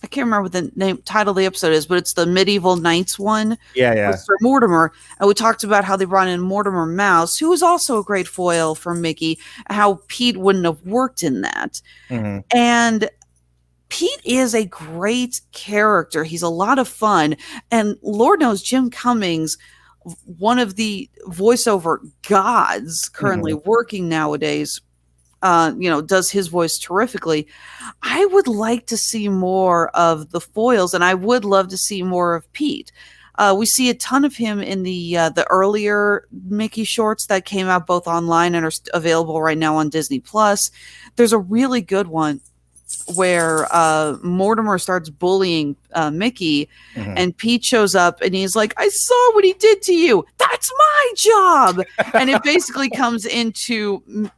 I can't remember what the title of the episode is, but it's the Medieval Knights one. Yeah. For Mortimer. And we talked about how they brought in Mortimer Mouse, who was also a great foil for Mickey, how Pete wouldn't have worked in that. And Pete is a great character. He's a lot of fun. And Lord knows Jim Cummings, one of the voiceover gods currently working nowadays, does his voice terrifically. I would like to see more of the foils, and I would love to see more of Pete. We see a ton of him in the earlier Mickey shorts that came out both online and are available right now on Disney Plus. There's a really good one where Mortimer starts bullying Mickey, and Pete shows up and he's like, I saw what he did to you. That's my job. And it basically comes into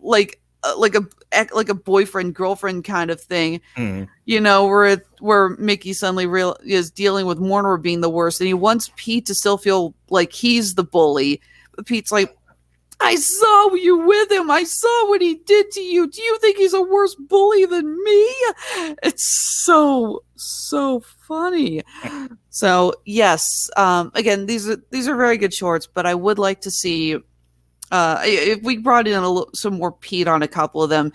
like a boyfriend girlfriend kind of thing, you know, where Mickey suddenly is dealing with Mortimer being the worst, and he wants Pete to still feel like he's the bully. But Pete's like, I saw you with him. I saw what he did to you. Do you think he's a worse bully than me? It's so funny. So yes, again, these are very good shorts, but I would like to see if we brought in some more Pete on a couple of them.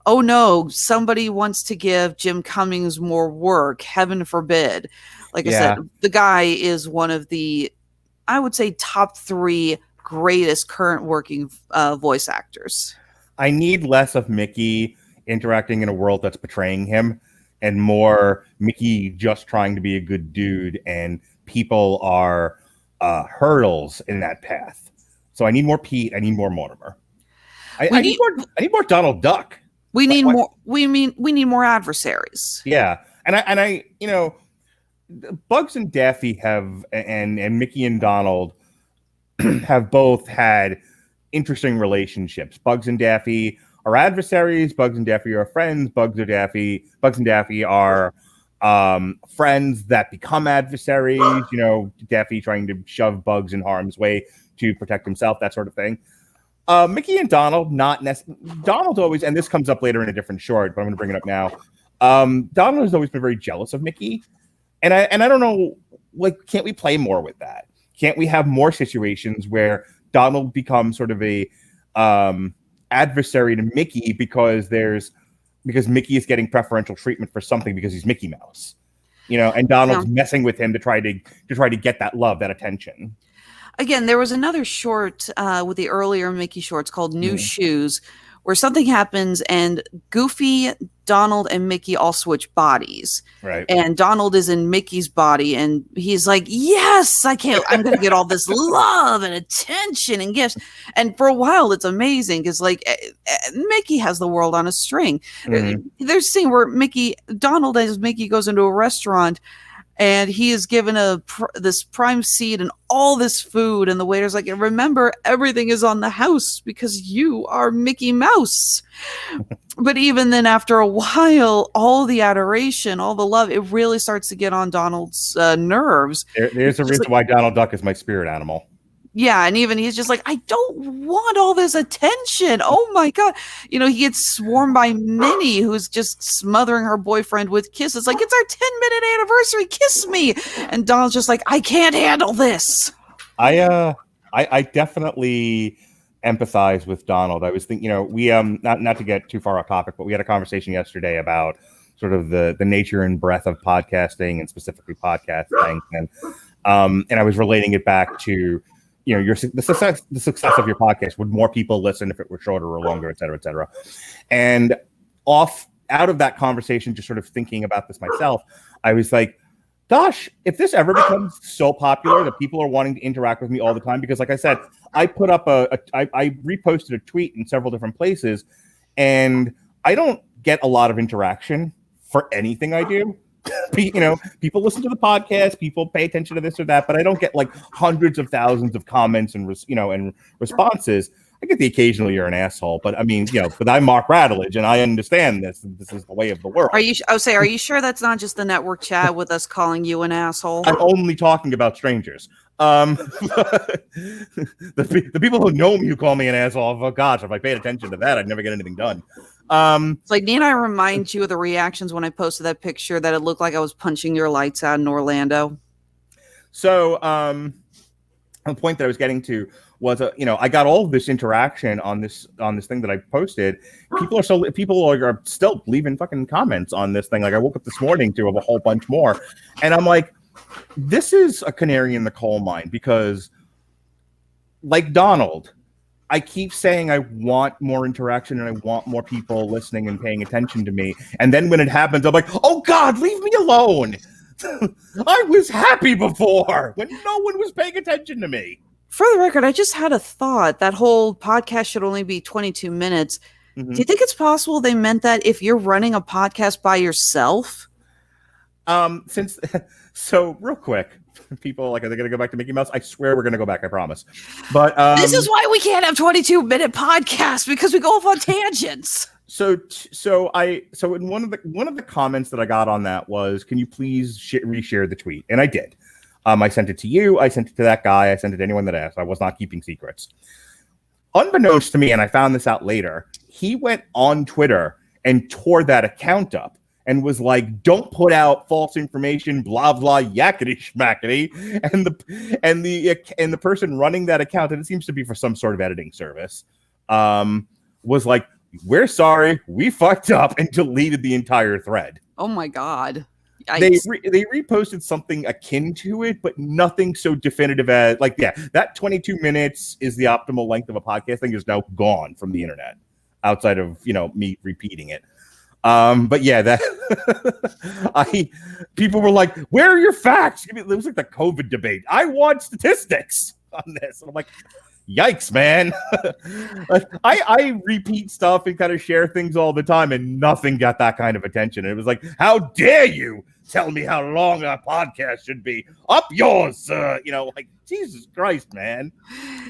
Oh no, somebody wants to give Jim Cummings more work. Heaven forbid. Like I said, the guy is one of the, I would say, top 3 greatest current working voice actors. I need less of Mickey interacting in a world that's betraying him, and more Mickey just trying to be a good dude, and people are hurdles in that path. So I need more Pete. I need more Mortimer. I need more Donald Duck. We need more. We need more adversaries. Yeah, and I you know, Bugs and Daffy have, and Mickey and Donald have both had interesting relationships. Bugs and Daffy are adversaries. Bugs and Daffy are friends. Bugs and Daffy are friends that become adversaries. You know, Daffy trying to shove Bugs in harm's way to protect himself, that sort of thing. Mickey and Donald, Donald always, and this comes up later in a different short, but I'm going to bring it up now. Donald has always been very jealous of Mickey, and I don't know, like, can't we play more with that? Can't we have more situations where Donald becomes sort of a adversary to Mickey because Mickey is getting preferential treatment for something because he's Mickey Mouse, and Donald's messing with him to try to get that love, that attention. Again, there was another short with the earlier Mickey shorts called New Shoes, where something happens and Goofy, Donald, and Mickey all switch bodies. Right. And Donald is in Mickey's body, and he's like, yes, I'm going to get all this love and attention and gifts. And for a while, it's amazing because, like, Mickey has the world on a string. Mm-hmm. There's a scene where Donald, as Mickey goes into a restaurant, and he is given this prime seat and all this food. And the waiter's like, remember, everything is on the house because you are Mickey Mouse. But even then, after a while, all the adoration, all the love, it really starts to get on Donald's nerves. There's a reason why Donald Duck is my spirit animal. Yeah, and even he's just like, I don't want all this attention. Oh my God. He gets swarmed by Minnie, who's just smothering her boyfriend with kisses. Like, it's our 10-minute anniversary. Kiss me. And Donald's just like, I can't handle this. I definitely empathize with Donald. I was thinking, we not to get too far off topic, but we had a conversation yesterday about sort of the nature and breadth of podcasting, and specifically podcasting. And I was relating it back to the success of your podcast. Would more people listen if it were shorter or longer, et cetera, et cetera. And out of that conversation, just sort of thinking about this myself, I was like, gosh, if this ever becomes so popular that people are wanting to interact with me all the time, because like I said, I put up I reposted a tweet in several different places, and I don't get a lot of interaction for anything I do. People listen to the podcast, people pay attention to this or that, but I don't get like hundreds of thousands of comments and responses. I get the occasional "you're an asshole," but I mean, but I'm Mark Radulich, and I understand this. This is the way of the world. Are you sure that's not just the network chat with us calling you an asshole? I'm only talking about strangers. The people who know me who call me an asshole. Oh gosh, if I paid attention to that, I'd never get anything done. It's like, need I remind you of the reactions when I posted that picture that it looked like I was punching your lights out in Orlando? So, the point that I was getting to was, I got all of this interaction on this thing that I posted. People are still leaving fucking comments on this thing. Like, I woke up this morning to have a whole bunch more, and I'm like, this is a canary in the coal mine, because, like Donald, I keep saying I want more interaction and I want more people listening and paying attention to me. And then when it happens, I'm like, oh God, leave me alone. I was happy before when no one was paying attention to me. For the record, I just had a thought. That whole podcast should only be 22 minutes. Mm-hmm. Do you think it's possible they meant that if you're running a podcast by yourself? So real quick, people are they going to go back to Mickey Mouse? I swear we're going to go back. I promise. But this is why we can't have 22-minute podcasts, because we go off on tangents. So in one of the comments that I got on that was, can you please reshare the tweet? And I did. I sent it to you. I sent it to that guy. I sent it to anyone that asked. I was not keeping secrets. Unbeknownst to me, and I found this out later, he went on Twitter and tore that account up and was like, don't put out false information, blah, blah, yakety schmackety. And the person running that account, and it seems to be for some sort of editing service, was like, we're sorry, we fucked up, and deleted the entire thread. Oh my God. They reposted something akin to it, but nothing so definitive as, like, yeah, that 22 minutes is the optimal length of a podcast thing is now gone from the internet, outside of, me repeating it. But yeah, that people were like, where are your facts? It was like the COVID debate. I want statistics on this. And I'm like, yikes, man. I repeat stuff and kind of share things all the time, and nothing got that kind of attention. And it was like, how dare you tell me how long a podcast should be? Up yours, like, Jesus Christ, man.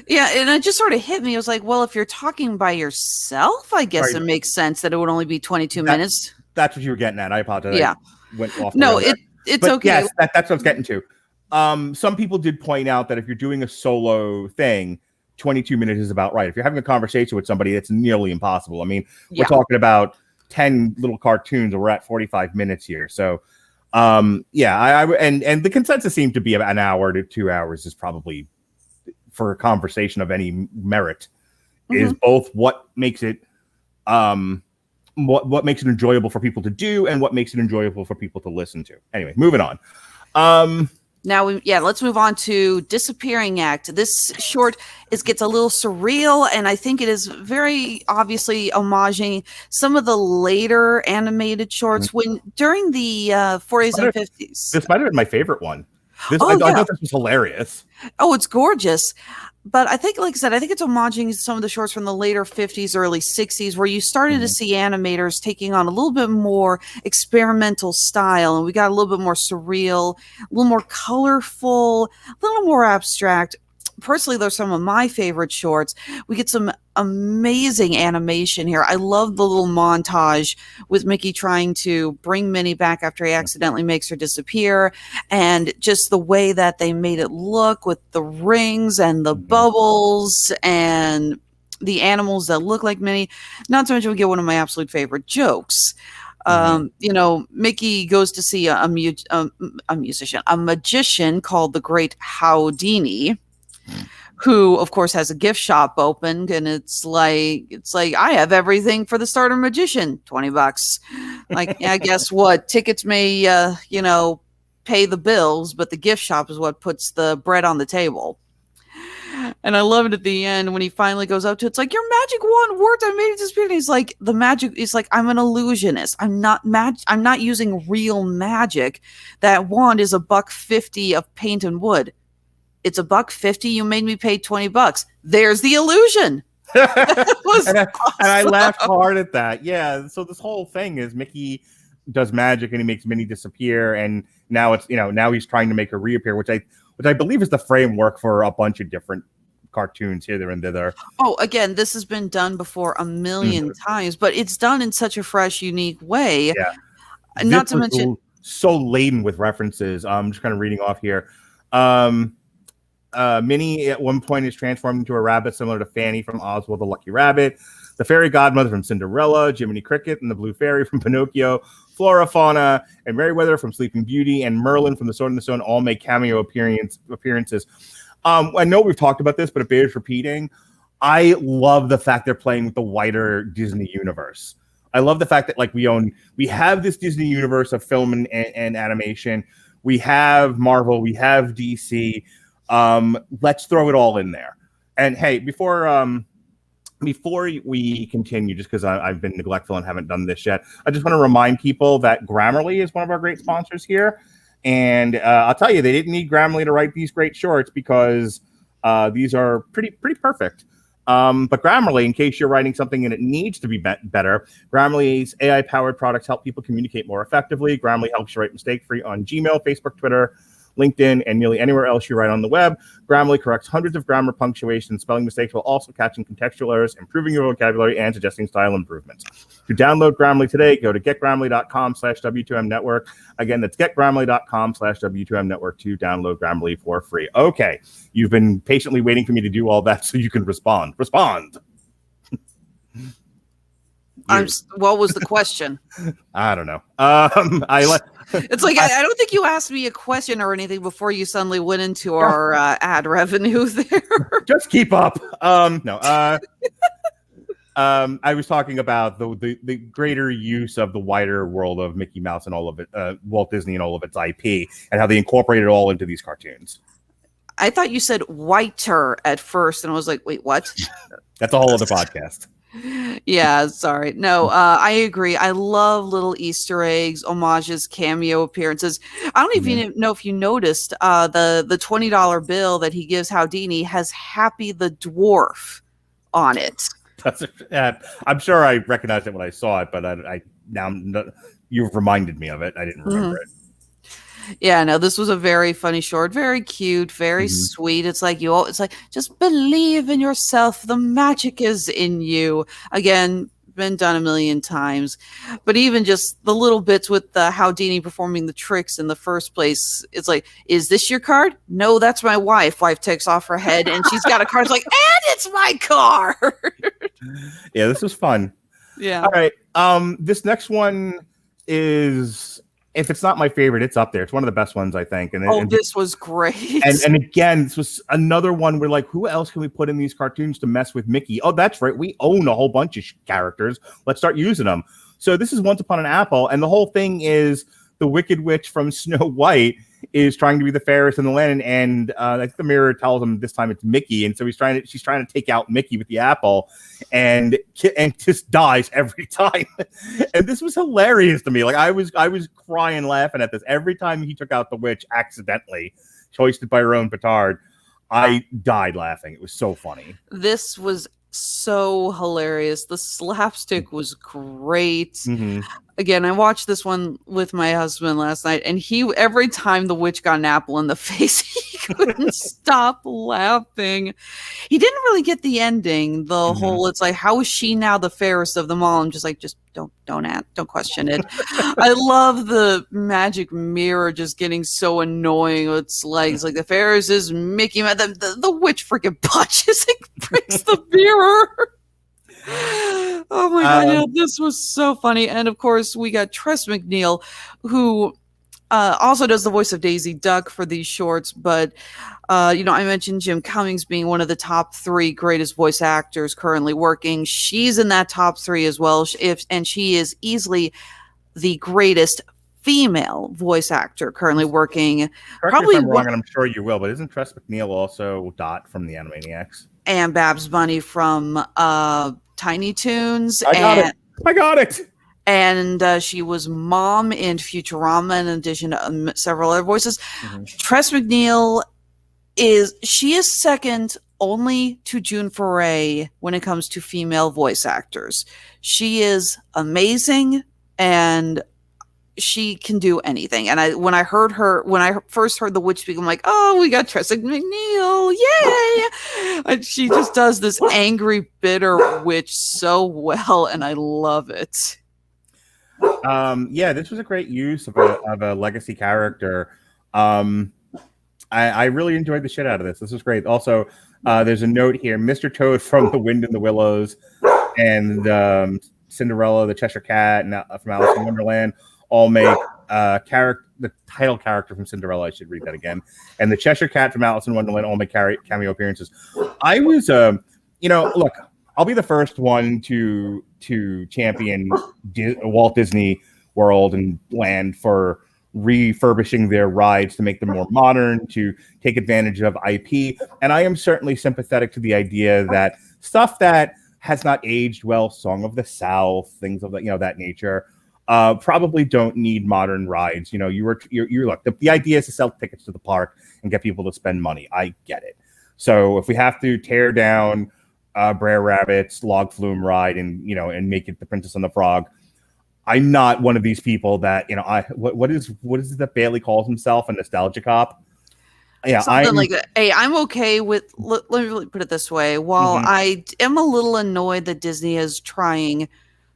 Yeah, and it just sort of hit me. It was like, well, if you're talking by yourself, I guess it makes sense that it would only be 22 minutes. That's what you were getting at. I apologize. Yeah. I went off. No, it's okay. Yes, that's what I was getting to. Some people did point out that if you're doing a solo thing, 22 minutes is about right. If you're having a conversation with somebody, it's nearly impossible. I mean, we're Yeah. talking about 10 little cartoons, and we're at 45 minutes here. So, and the consensus seemed to be about an hour to 2 hours is probably, for a conversation of any merit, is both what makes it what makes it enjoyable for people to do and what makes it enjoyable for people to listen to. Anyway, moving on. Now, let's move on to Disappearing Act. This short gets a little surreal, and I think it is very obviously homaging some of the later animated shorts during the 40s and 50s. This might have been my favorite one. I thought this was hilarious. Oh, it's gorgeous. But I think, like I said, I think it's homaging some of the shorts from the later 50s, early 60s, where you started to see animators taking on a little bit more experimental style. And we got a little bit more surreal, a little more colorful, a little more abstract. Personally, those are some of my favorite shorts. We get some amazing animation here. I love the little montage with Mickey trying to bring Minnie back after he accidentally makes her disappear, and just the way that they made it look with the rings and the bubbles and the animals that look like Minnie. Not to mention, we get one of my absolute favorite jokes. Mickey goes to see a magician called the Great Houdini, who of course has a gift shop opened, and it's like I have everything for the starter magician, $20. Like, yeah, guess what? Tickets may pay the bills, but the gift shop is what puts the bread on the table. And I love it at the end when he finally goes up to it. It's like, your magic wand worked. I made it disappear. And he's like, the magic is like, I'm an illusionist. I'm not using real magic. That wand is $1.50 of paint and wood. It's $1.50. You made me pay $20. There's the illusion. And I laughed hard at that. Yeah. So this whole thing is Mickey does magic and he makes Minnie disappear, and now it's now he's trying to make her reappear, which I believe is the framework for a bunch of different cartoons here and there. Oh, again, this has been done before a million times, but it's done in such a fresh, unique way. Yeah. Not to mention, so laden with references. I'm just kind of reading off here. Minnie at one point is transformed into a rabbit similar to Fanny from Oswald the Lucky Rabbit, the fairy godmother from Cinderella, Jiminy Cricket and the Blue Fairy from Pinocchio, Flora, Fauna, and Merryweather from Sleeping Beauty, and Merlin from The Sword in the Stone all make cameo appearances. I know we've talked about this, but it bears repeating. I love the fact they're playing with the wider Disney universe. I love the fact that we have this Disney universe of film and animation. We have Marvel, we have DC. Let's throw it all in there. And hey, before we continue, just because I've been neglectful and haven't done this yet, I just want to remind people that Grammarly is one of our great sponsors here. And I'll tell you, they didn't need Grammarly to write these great shorts because these are pretty perfect. But Grammarly, in case you're writing something and it needs to be better, Grammarly's AI-powered products help people communicate more effectively. Grammarly helps you write mistake-free on Gmail, Facebook, Twitter, LinkedIn, and nearly anywhere else you write on the web. Grammarly corrects hundreds of grammar, punctuation, and spelling mistakes while also catching contextual errors, improving your vocabulary, and suggesting style improvements. To download Grammarly today, go to getgrammarly.com/W2M network. Again, that's getgrammarly.com/W2M network to download Grammarly for free. Okay, you've been patiently waiting for me to do all that so you can respond. Respond. What was the question? I don't know. It's like I don't think you asked me a question or anything before you suddenly went into our ad revenue there. Just keep up. I was talking about the greater use of the wider world of Mickey Mouse and all of it, Walt Disney and all of its IP, and how they incorporate it all into these cartoons. I thought you said whiter at first, and I was like, wait, what? That's a whole other podcast. Yeah, sorry. No, I agree. I love little Easter eggs, homages, cameo appearances. I don't even know if you noticed the $20 bill that he gives Houdini has Happy the Dwarf on it. I'm sure I recognized it when I saw it, but you've reminded me of it. I didn't remember it. Yeah, no, this was a very funny short, very cute, very sweet. It's like just believe in yourself. The magic is in you. Again, been done a million times. But even just the little bits with Houdini performing the tricks in the first place, it's like, is this your card? No, that's my wife. Wife takes off her head and she's got a card. It's like, and it's my card. Yeah, this was fun. Yeah. All right. This next one is, if it's not my favorite, it's up there. It's one of the best ones, I think. And this was great. And again, this was another one where, like, who else can we put in these cartoons to mess with Mickey? Oh, that's right. We own a whole bunch of characters. Let's start using them. So this is Once Upon an Apple, and the whole thing is the Wicked Witch from Snow White is trying to be the fairest in the land, and I think the mirror tells him this time it's Mickey, and so she's trying to take out Mickey with the apple, and just dies every time. And this was hilarious to me. Like I was crying laughing at this every time he took out the witch accidentally, hoisted by her own petard. I died laughing. It was so funny. This was so hilarious. The slapstick was great. Mm-hmm. Again, I watched this one with my husband last night, and every time the witch got an apple in the face, he couldn't stop laughing. He didn't really get the ending. The whole, it's like, how is she now the fairest of them all? I'm just like, just don't question it. I love the magic mirror just getting so annoying. It's like the fairest is Mickey. The witch freaking punches and breaks the mirror. Oh my god, yeah, this was so funny. And of course we got Tress MacNeille, who also does the voice of Daisy Duck for these shorts, but I mentioned Jim Cummings being one of the top 3 greatest voice actors currently working. She's in that top 3 as well, and she is easily the greatest female voice actor currently working. Correct me if I'm wrong, and I'm sure you will, but isn't Tress MacNeille also Dot from the Animaniacs? And Babs Bunny from Tiny Toons. I got it. And she was Mom in Futurama, in addition to several other voices. Mm-hmm. Tress MacNeille is second only to June Foray when it comes to female voice actors. She is amazing, and she can do anything. And when I first heard the witch speak, I'm like, oh, we got Tress MacNeille, yay! And she just does this angry, bitter witch so well, and I love it. Yeah, this was a great use of a legacy character. I really enjoyed the shit out of this. This was great. Also, there's a note here: Mr. Toad from The Wind in the Willows, and Cinderella, the Cheshire Cat, and from Alice in Wonderland all make the title character from Cinderella. I should read that again. And the Cheshire Cat from Alice in Wonderland all make cameo appearances. I was, look, I'll be the first one to champion Walt Disney World and Land for refurbishing their rides to make them more modern, to take advantage of IP. And I am certainly sympathetic to the idea that stuff that has not aged well, Song of the South, things of that nature, probably don't need modern rides. You're look, the idea is to sell tickets to the park and get people to spend money. I get it. So if we have to tear down Brer Rabbit's log flume ride and make it the Princess and the Frog, I'm not one of these people that what is it that Bailey calls himself, a nostalgia cop? Yeah, something like that. Hey, I'm okay with. Let me put it this way: while I am a little annoyed that Disney is trying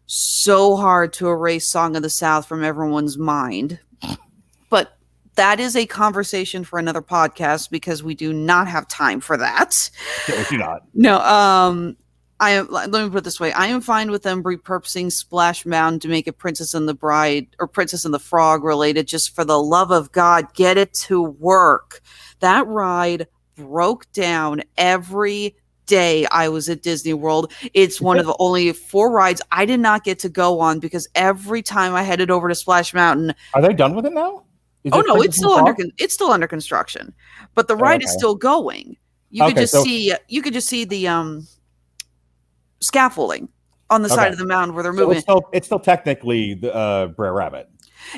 so hard to erase Song of the South from everyone's mind, but that is a conversation for another podcast because we do not have time for that. No, do not. No, let me put it this way. I am fine with them repurposing Splash Mountain to make it Princess and the Bride or Princess and the Frog related, just for the love of God, get it to work. That ride broke down every day I was at Disney World. It's one of the only 4 rides I did not get to go on because every time I headed over to Splash Mountain. Are they done with it now? It's still under construction, but the ride is still going. You could just see the scaffolding on the side of the mountain where they're moving. It's still technically the Brer Rabbit.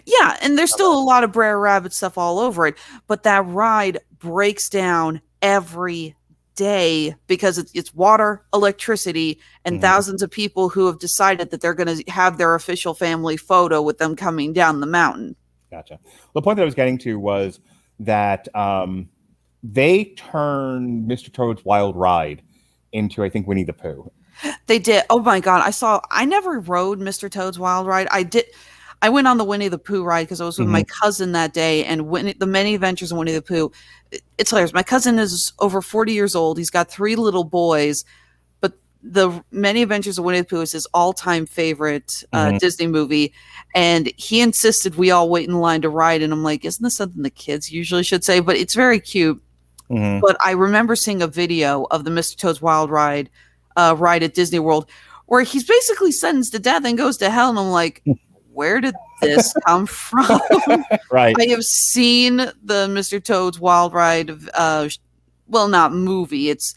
Yeah, and there's still a lot of Brer Rabbit stuff all over it, but that ride breaks down every day because it's water, electricity, and thousands of people who have decided that they're going to have their official family photo with them coming down the mountain. Gotcha. The point that I was getting to was that they turned Mr. Toad's Wild Ride into, I think, Winnie the Pooh. They did. Oh my God. I never rode Mr. Toad's Wild Ride. I went on the Winnie the Pooh ride because I was with my cousin that day, and the Many Adventures of Winnie the Pooh. It's hilarious. My cousin is over 40 years old. He's got 3 little boys, but the Many Adventures of Winnie the Pooh is his all-time favorite Disney movie, and he insisted we all wait in line to ride, and I'm like, isn't this something the kids usually should say? But it's very cute. But I remember seeing a video of the Mr. Toad's Wild Ride at Disney World where he's basically sentenced to death and goes to hell, and I'm like, where did this come from? Right. I have seen the Mr. Toad's Wild Ride, well, not movie. It's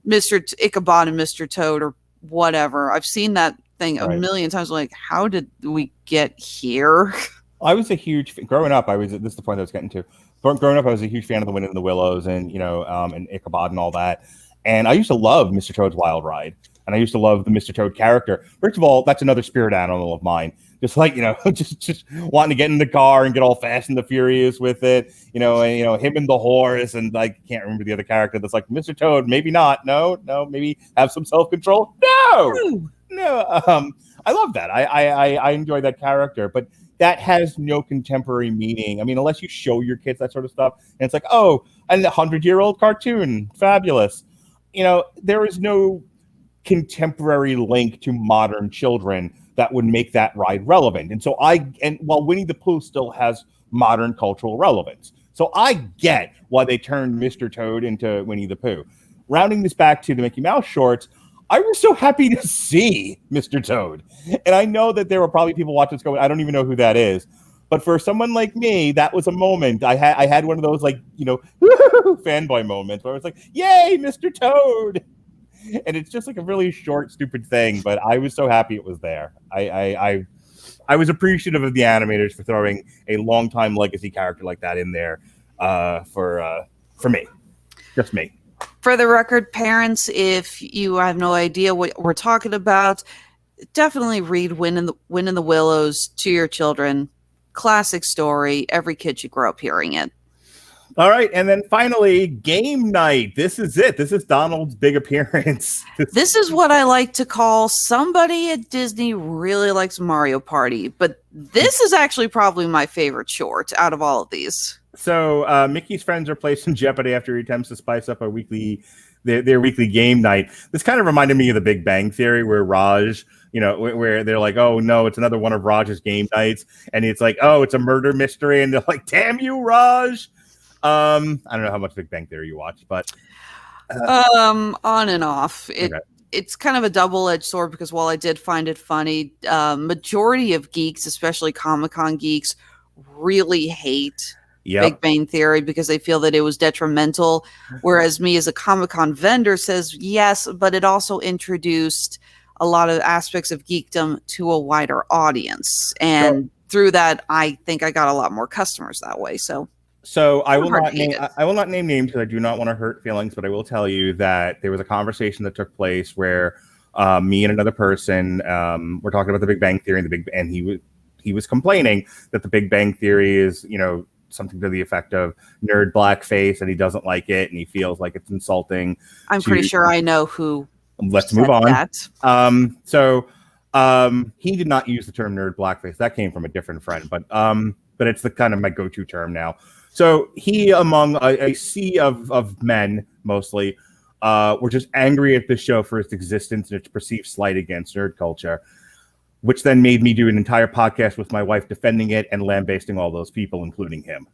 Mr. Ichabod and Mr. Toad or whatever. I've seen that thing a million times. Like, how did we get here? I was a huge growing up. This is the point I was getting to. Growing up, I was a huge fan of the Wind in the Willows and and Ichabod and all that. And I used to love Mr. Toad's Wild Ride, and I used to love the Mr. Toad character. First of all, that's another spirit animal of mine. Just like, just wanting to get in the car and get all fast and the furious with it, and him and the horse, and like, can't remember the other character that's like, Mr. Toad, maybe not. No, maybe have some self-control. No. I love that. I enjoy that character, but that has no contemporary meaning. I mean, unless you show your kids that sort of stuff, and it's like, oh, a 100-year-old cartoon, fabulous. There is no contemporary link to modern children that would make that ride relevant. And so while Winnie the Pooh still has modern cultural relevance. So I get why they turned Mr. Toad into Winnie the Pooh. Rounding this back to the Mickey Mouse shorts, I was so happy to see Mr. Toad. And I know that there were probably people watching this going, I don't even know who that is. But for someone like me, that was a moment. I had one of those fanboy moments where I was like, yay, Mr. Toad. And it's just like a really short, stupid thing, but I was so happy it was there. I was appreciative of the animators for throwing a longtime legacy character like that in there for me. Just me. For the record, parents, if you have no idea what we're talking about, definitely read Wind in the Willows to your children. Classic story. Every kid should grow up hearing it. All right, and then finally, game night. This is it. This is Donald's big appearance. This is what I like to call somebody at Disney really likes Mario Party, but this is actually probably my favorite short out of all of these. So Mickey's friends are placed in jeopardy after he attempts to spice up their weekly game night. This kind of reminded me of the Big Bang Theory, where Raj, where they're like, oh no, it's another one of Raj's game nights, and it's like, oh, it's a murder mystery, and they're like, damn you, Raj. I don't know how much Big Bang Theory you watch, but on and off. It's kind of a double-edged sword, because while I did find it funny, majority of geeks, especially Comic-Con geeks, really hate Big Bang Theory because they feel that it was detrimental. Whereas me as a Comic-Con vendor says yes, but it also introduced a lot of aspects of geekdom to a wider audience. And through that, I think I got a lot more customers that way. So I will not name names because I do not want to hurt feelings, but I will tell you that there was a conversation that took place where me and another person were talking about the Big Bang Theory, and he was complaining that the Big Bang Theory is, something to the effect of nerd blackface, and he doesn't like it, and he feels like it's insulting. I'm pretty sure I know who. Let's move on. That. He did not use the term nerd blackface. That came from a different friend, but it's the kind of my go-to term now. So he, among a sea of men, mostly, were just angry at the show for its existence and its perceived slight against nerd culture, which then made me do an entire podcast with my wife defending it and lambasting all those people, including him.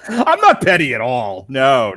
I'm not petty at all. No.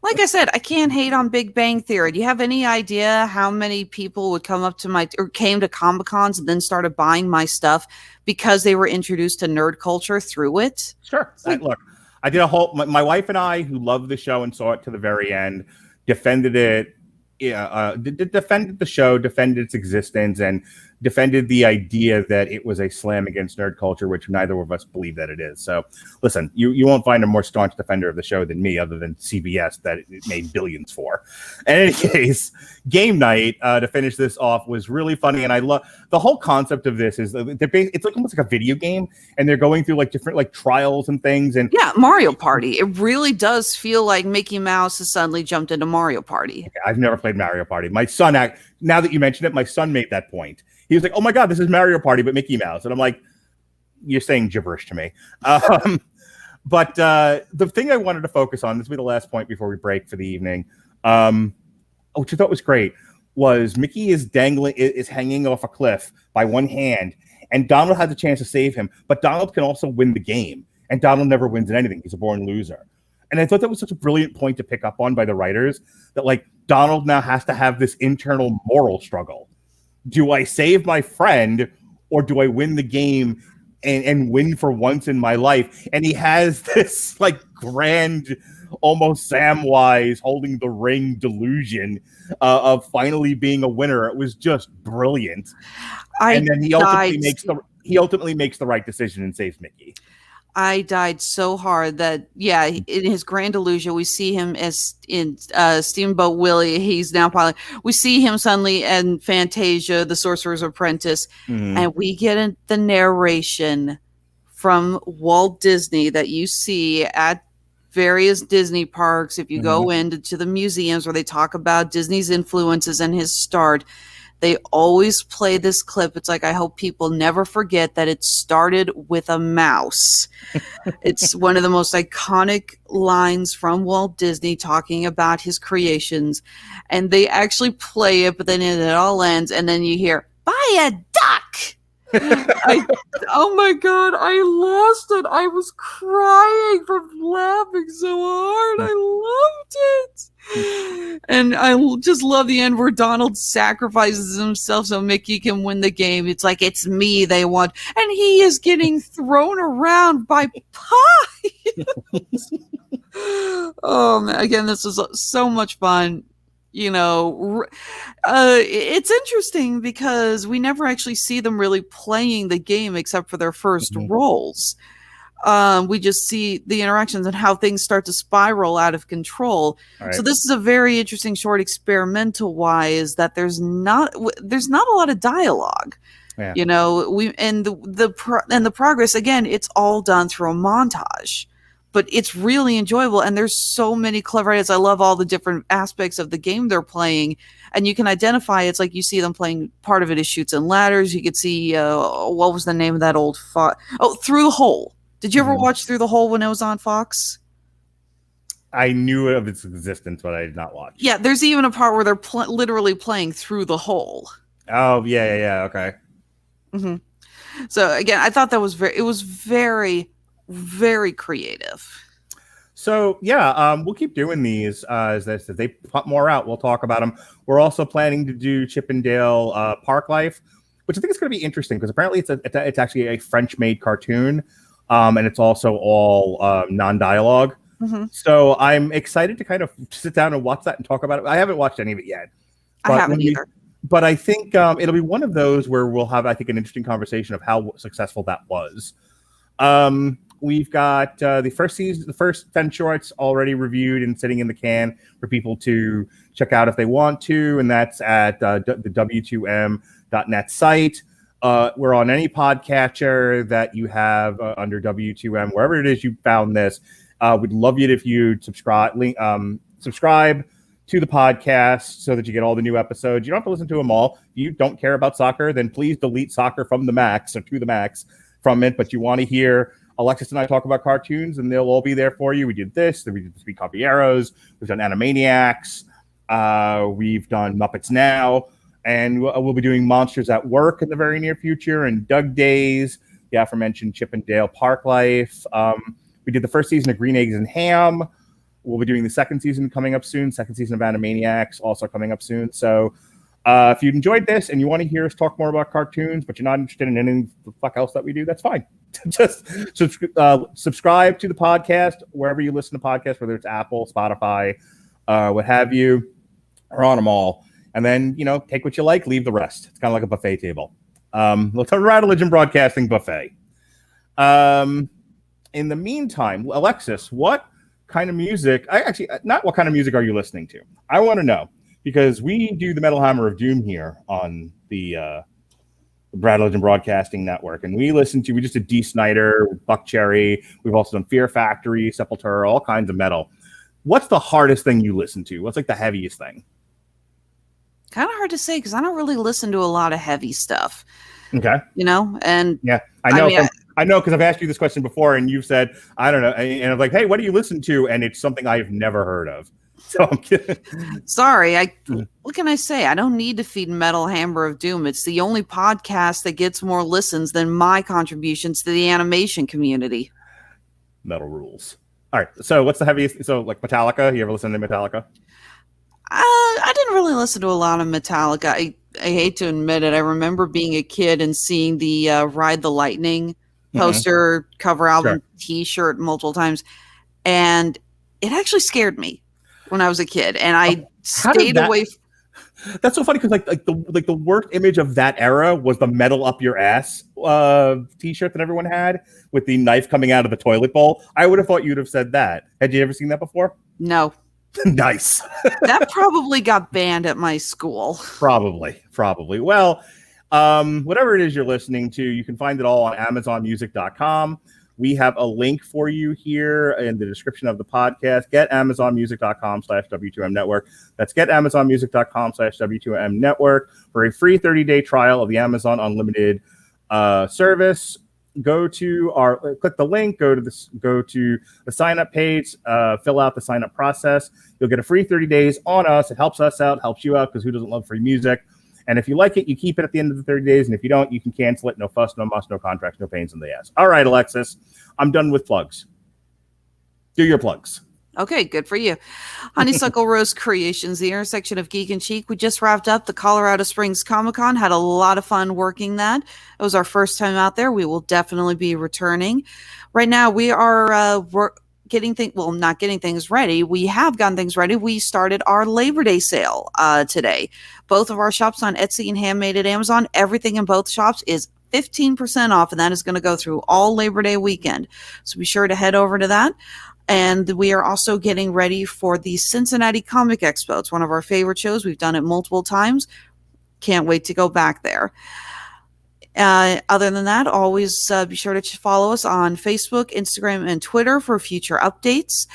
Like I said, I can't hate on Big Bang Theory. Do you have any idea how many people would come up to came to Comic-Cons and then started buying my stuff because they were introduced to nerd culture through it? Sure. Look, I did my wife and I, who loved the show and saw it to the very end, defended it. Defended the show, defended its existence, and defended the idea that it was a slam against nerd culture, which neither of us believe that it is. So listen, you won't find a more staunch defender of the show than me, other than CBS that it made billions for. In any case, game night to finish this off was really funny, and I love the whole concept of this. Is it's like almost like a video game, and they're going through like different like trials and things. And yeah, Mario Party. It really does feel like Mickey Mouse has suddenly jumped into Mario Party. Okay, I've never played Mario Party. My son, now that you mention it, my son made that point. He was like, "Oh my God, this is Mario Party, but Mickey Mouse." And I'm like, "You're saying gibberish to me." But the thing I wanted to focus on, this will be the last point before we break for the evening, which I thought was great, was Mickey is hanging off a cliff by one hand, and Donald has a chance to save him, but Donald can also win the game, and Donald never wins in anything. He's a born loser. And I thought that was such a brilliant point to pick up on by the writers, that like Donald now has to have this internal moral struggle. Do I save my friend, or do I win the game and win for once in my life? And he has this like grand, almost Samwise holding the ring delusion of finally being a winner. It was just brilliant. And then he ultimately makes the right decision and saves Mickey. I died so hard that, yeah, in his grand illusion, we see him as in Steamboat Willie. He's now piloting. We see him suddenly in Fantasia, the Sorcerer's Apprentice, and we get the narration from Walt Disney that you see at various Disney parks. If you go into the museums where they talk about Disney's influences and his start, they always play this clip. It's like, I hope people never forget that it started with a mouse. It's one of the most iconic lines from Walt Disney talking about his creations. And they actually play it, but then it all ends. And then you hear, buy a duck. Oh my God, I lost it. I was crying from laughing so hard. I loved it. And I just love the end where Donald sacrifices himself so Mickey can win the game. It's like, it's me they want. And he is getting thrown around by pies. Oh, man. Again, this was so much fun. You know, it's interesting because we never actually see them really playing the game except for their first roles. We just see the interactions and how things start to spiral out of control. Right. So this is a very interesting short experimental wise that there's not a lot of dialogue. Yeah. You know, the progress, again, it's all done through a montage. But it's really enjoyable, and there's so many clever ideas. I love all the different aspects of the game they're playing, and you can identify. It's like you see them playing. Part of it is Chutes and Ladders. You could see what was the name of that old Through the Hole. Did you ever watch Through the Hole when it was on Fox? I knew of its existence, but I did not watch. Yeah, there's even a part where they're literally playing Through the Hole. Oh yeah, okay. So again, I thought that was very very creative. So yeah, we'll keep doing these as they put more out. We'll talk about them. We're also planning to do Chip and Dale Park Life, which I think is going to be interesting because apparently it's actually a French-made cartoon, and it's also all non-dialogue. So I'm excited to kind of sit down and watch that and talk about it. I haven't watched any of it yet. I haven't either. But I think it'll be one of those where we'll have, I think, an interesting conversation of how successful that was. We've got the first 10 shorts already reviewed and sitting in the can for people to check out if they want to, and that's at the W2M.net site. We're on any podcatcher that you have under W2M, wherever it is you found this. We'd love it if you subscribe to the podcast so that you get all the new episodes. You don't have to listen to them all. If you don't care about soccer, then please delete soccer from the max or to the max from it. But you want to hear Alexis and I talk about cartoons, and they'll all be there for you. We did this. We did the Three Caballeros. We've done Animaniacs. We've done Muppets Now. And we'll be doing Monsters at Work in the very near future and Doug Days, the aforementioned Chip and Dale Park Life. We did the first season of Green Eggs and Ham. We'll be doing the second season coming up soon. Second season of Animaniacs also coming up soon. So if you enjoyed this and you want to hear us talk more about cartoons, but you're not interested in anything the fuck else that we do, that's fine. Just subscribe to the podcast wherever you listen to podcasts, whether it's Apple, Spotify, what have you. We're on them all. And then, take what you like, leave the rest. It's kind of like a buffet table. Let's have a Radulich and Broadcasting buffet. In the meantime, Alexis, what kind of music? Not what kind of music are you listening to? I want to know, because we do the Metal Hammer of Doom here on the Radulich and Broadcasting Network, and we just did D. Snyder, Buck Cherry. We've also done Fear Factory, Sepultura, all kinds of metal. What's the hardest thing you listen to? What's like the heaviest thing? Kind of hard to say because I don't really listen to a lot of heavy stuff. Okay. And yeah, I know because I've asked you this question before, and you've said, I don't know. And I'm like, hey, what do you listen to? And it's something I've never heard of. So I'm kidding. Sorry. What can I say? I don't need to feed Metal Hammer of Doom. It's the only podcast that gets more listens than my contributions to the animation community. Metal rules. All right. So what's the heaviest? So like Metallica, you ever listen to Metallica? I didn't really listen to a lot of Metallica. I hate to admit it. I remember being a kid and seeing the Ride the Lightning poster, cover album, T-shirt multiple times. And it actually scared me when I was a kid. And I stayed away. That's so funny because like the worst image of that era was the metal up your ass T-shirt that everyone had with the knife coming out of the toilet bowl. I would have thought you'd have said that. Had you ever seen that before? No. Nice. That probably got banned at my school. Probably. Well, whatever it is you're listening to, you can find it all on AmazonMusic.com. We have a link for you here in the description of the podcast. Get AmazonMusic.com/W2M Network. That's GetAmazonMusic.com/W2M Network for a free 30-day trial of the Amazon Unlimited service. Click the link, go to the sign up page, fill out the sign up process. You'll get a free 30 days on us. It helps us out, helps you out, because who doesn't love free music? And if you like it, you keep it at the end of the 30 days. And if you don't, you can cancel it. No fuss, no muss, no contracts, no pains in the ass. All right, Alexis, I'm done with plugs. Do your plugs. Okay, good for you. Honeysuckle Rose Creations, the intersection of geek and chic. We just wrapped up the Colorado Springs Comic-Con. Had a lot of fun working that. It was our first time out there. We will definitely be returning. Right now, we are not getting things ready. We have gotten things ready. We started our Labor Day sale today. Both of our shops on Etsy and Handmade at Amazon. Everything in both shops is 15% off, and that is going to go through all Labor Day weekend. So be sure to head over to that. And we are also getting ready for the Cincinnati Comic Expo. It's one of our favorite shows. We've done it multiple times. Can't wait to go back there. Other than that, always be sure to follow us on Facebook, Instagram, and Twitter for future updates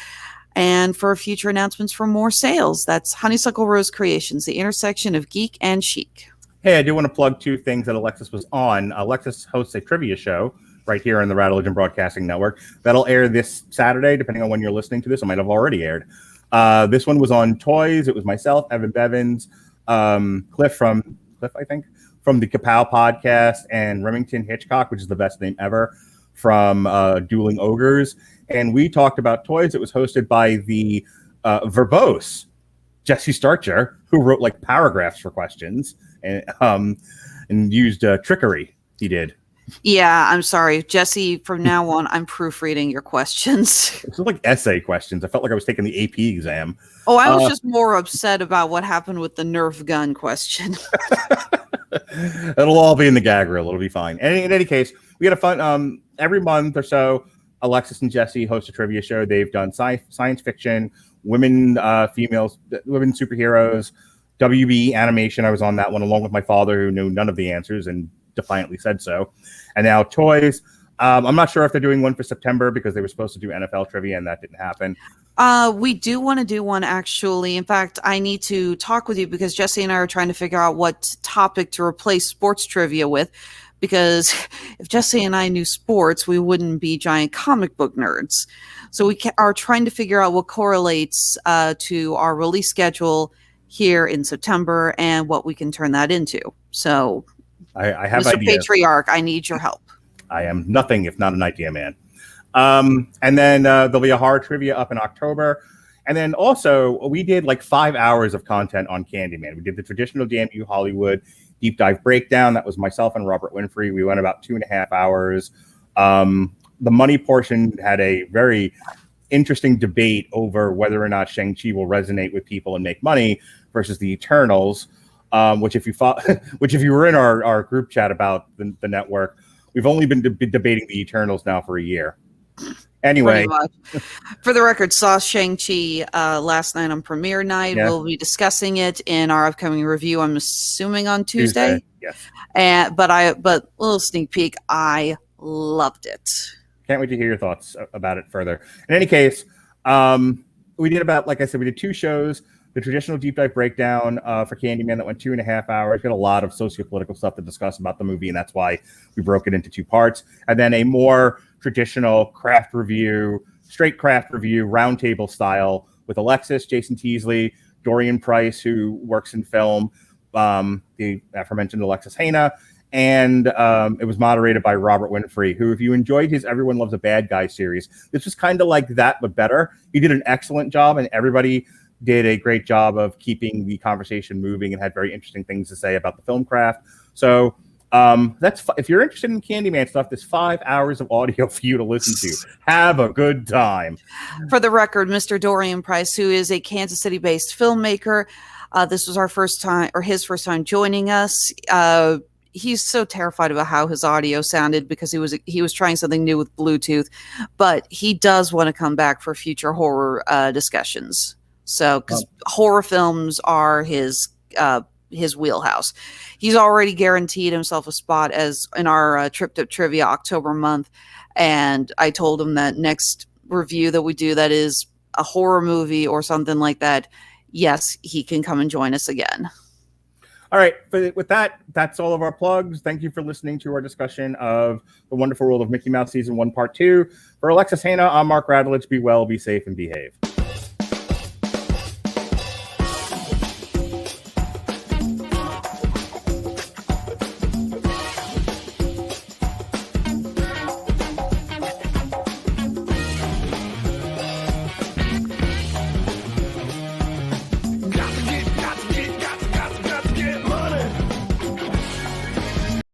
and for future announcements for more sales. That's Honeysuckle Rose Creations, the intersection of geek and chic. Hey, I do want to plug two things that Alexis was on. Alexis hosts a trivia show right here on the Radulich and Broadcasting Network. That'll air this Saturday, depending on when you're listening to this. It might have already aired. This one was on toys. It was myself, Evan Bevins, Cliff, I think, from the Kapow podcast, and Remington Hitchcock, which is the best name ever, from Dueling Ogres. And we talked about toys. It was hosted by the verbose Jesse Starcher, who wrote like paragraphs for questions and used trickery. He did. Yeah, I'm sorry, Jesse. From now on, I'm proofreading your questions. It's like essay questions. I felt like I was taking the AP exam. Oh, I was just more upset about what happened with the Nerf gun question. It'll all be in the gag reel. It'll be fine. In any case, we had a fun every month or so. Alexis and Jesse host a trivia show. They've done science fiction, women superheroes, WB animation. I was on that one along with my father, who knew none of the answers and defiantly said so. And now toys. I'm not sure if they're doing one for September because they were supposed to do NFL trivia and that didn't happen. We do want to do one, actually. In fact, I need to talk with you because Jesse and I are trying to figure out what topic to replace sports trivia with. Because if Jesse and I knew sports, we wouldn't be giant comic book nerds. So we are trying to figure out what correlates to our release schedule here in September and what we can turn that into. So I have Mr. ideas. Patriarch, I need your help. I am nothing if not an idea man. And then there'll be a horror trivia up in October. And then also, we did like 5 hours of content on Candyman. We did the traditional Damn You Hollywood deep dive breakdown. That was myself and Robert Winfrey. We went about 2.5 hours. The money portion had a very interesting debate over whether or not Shang-Chi will resonate with people and make money versus the Eternals. which if you were in our group chat about the network, we've only been debating the Eternals now for a year. Anyway, for the record, saw Shang-Chi last night on premiere night. Yeah. We'll be discussing it in our upcoming review. I'm assuming on Tuesday. Yes. But a little sneak peek. I loved it. Can't wait to hear your thoughts about it further. In any case, we did like I said, we did 2 shows. The traditional deep dive breakdown for Candyman that went 2.5 hours. Got a lot of sociopolitical stuff to discuss about the movie, and that's why we broke it into 2 parts. And then a more traditional craft review, straight craft review, roundtable style with Alexis, Jason Teasley, Dorian Price, who works in film, the aforementioned Alexis Hejna, and it was moderated by Robert Winfrey, who, if you enjoyed his Everyone Loves a Bad Guy series, this was kind of like that, but better. He did an excellent job, and everybody did a great job of keeping the conversation moving and had very interesting things to say about the film craft. So if you're interested in Candyman stuff, there's 5 hours of audio for you to listen to. Have a good time. For the record, Mr. Dorian Price, who is a Kansas City-based filmmaker, this was his first time joining us. He's so terrified about how his audio sounded because he was trying something new with Bluetooth, but he does want to come back for future horror discussions. So, because horror films are his wheelhouse. He's already guaranteed himself a spot in our Trip to Trivia October month, and I told him that next review that we do that is a horror movie or something like that, yes, he can come and join us again. All right, with that, that's all of our plugs. Thank you for listening to our discussion of The Wonderful World of Mickey Mouse Season 1, Part 2. For Alexis Hejna, I'm Mark Radulich. Be well, be safe, and behave.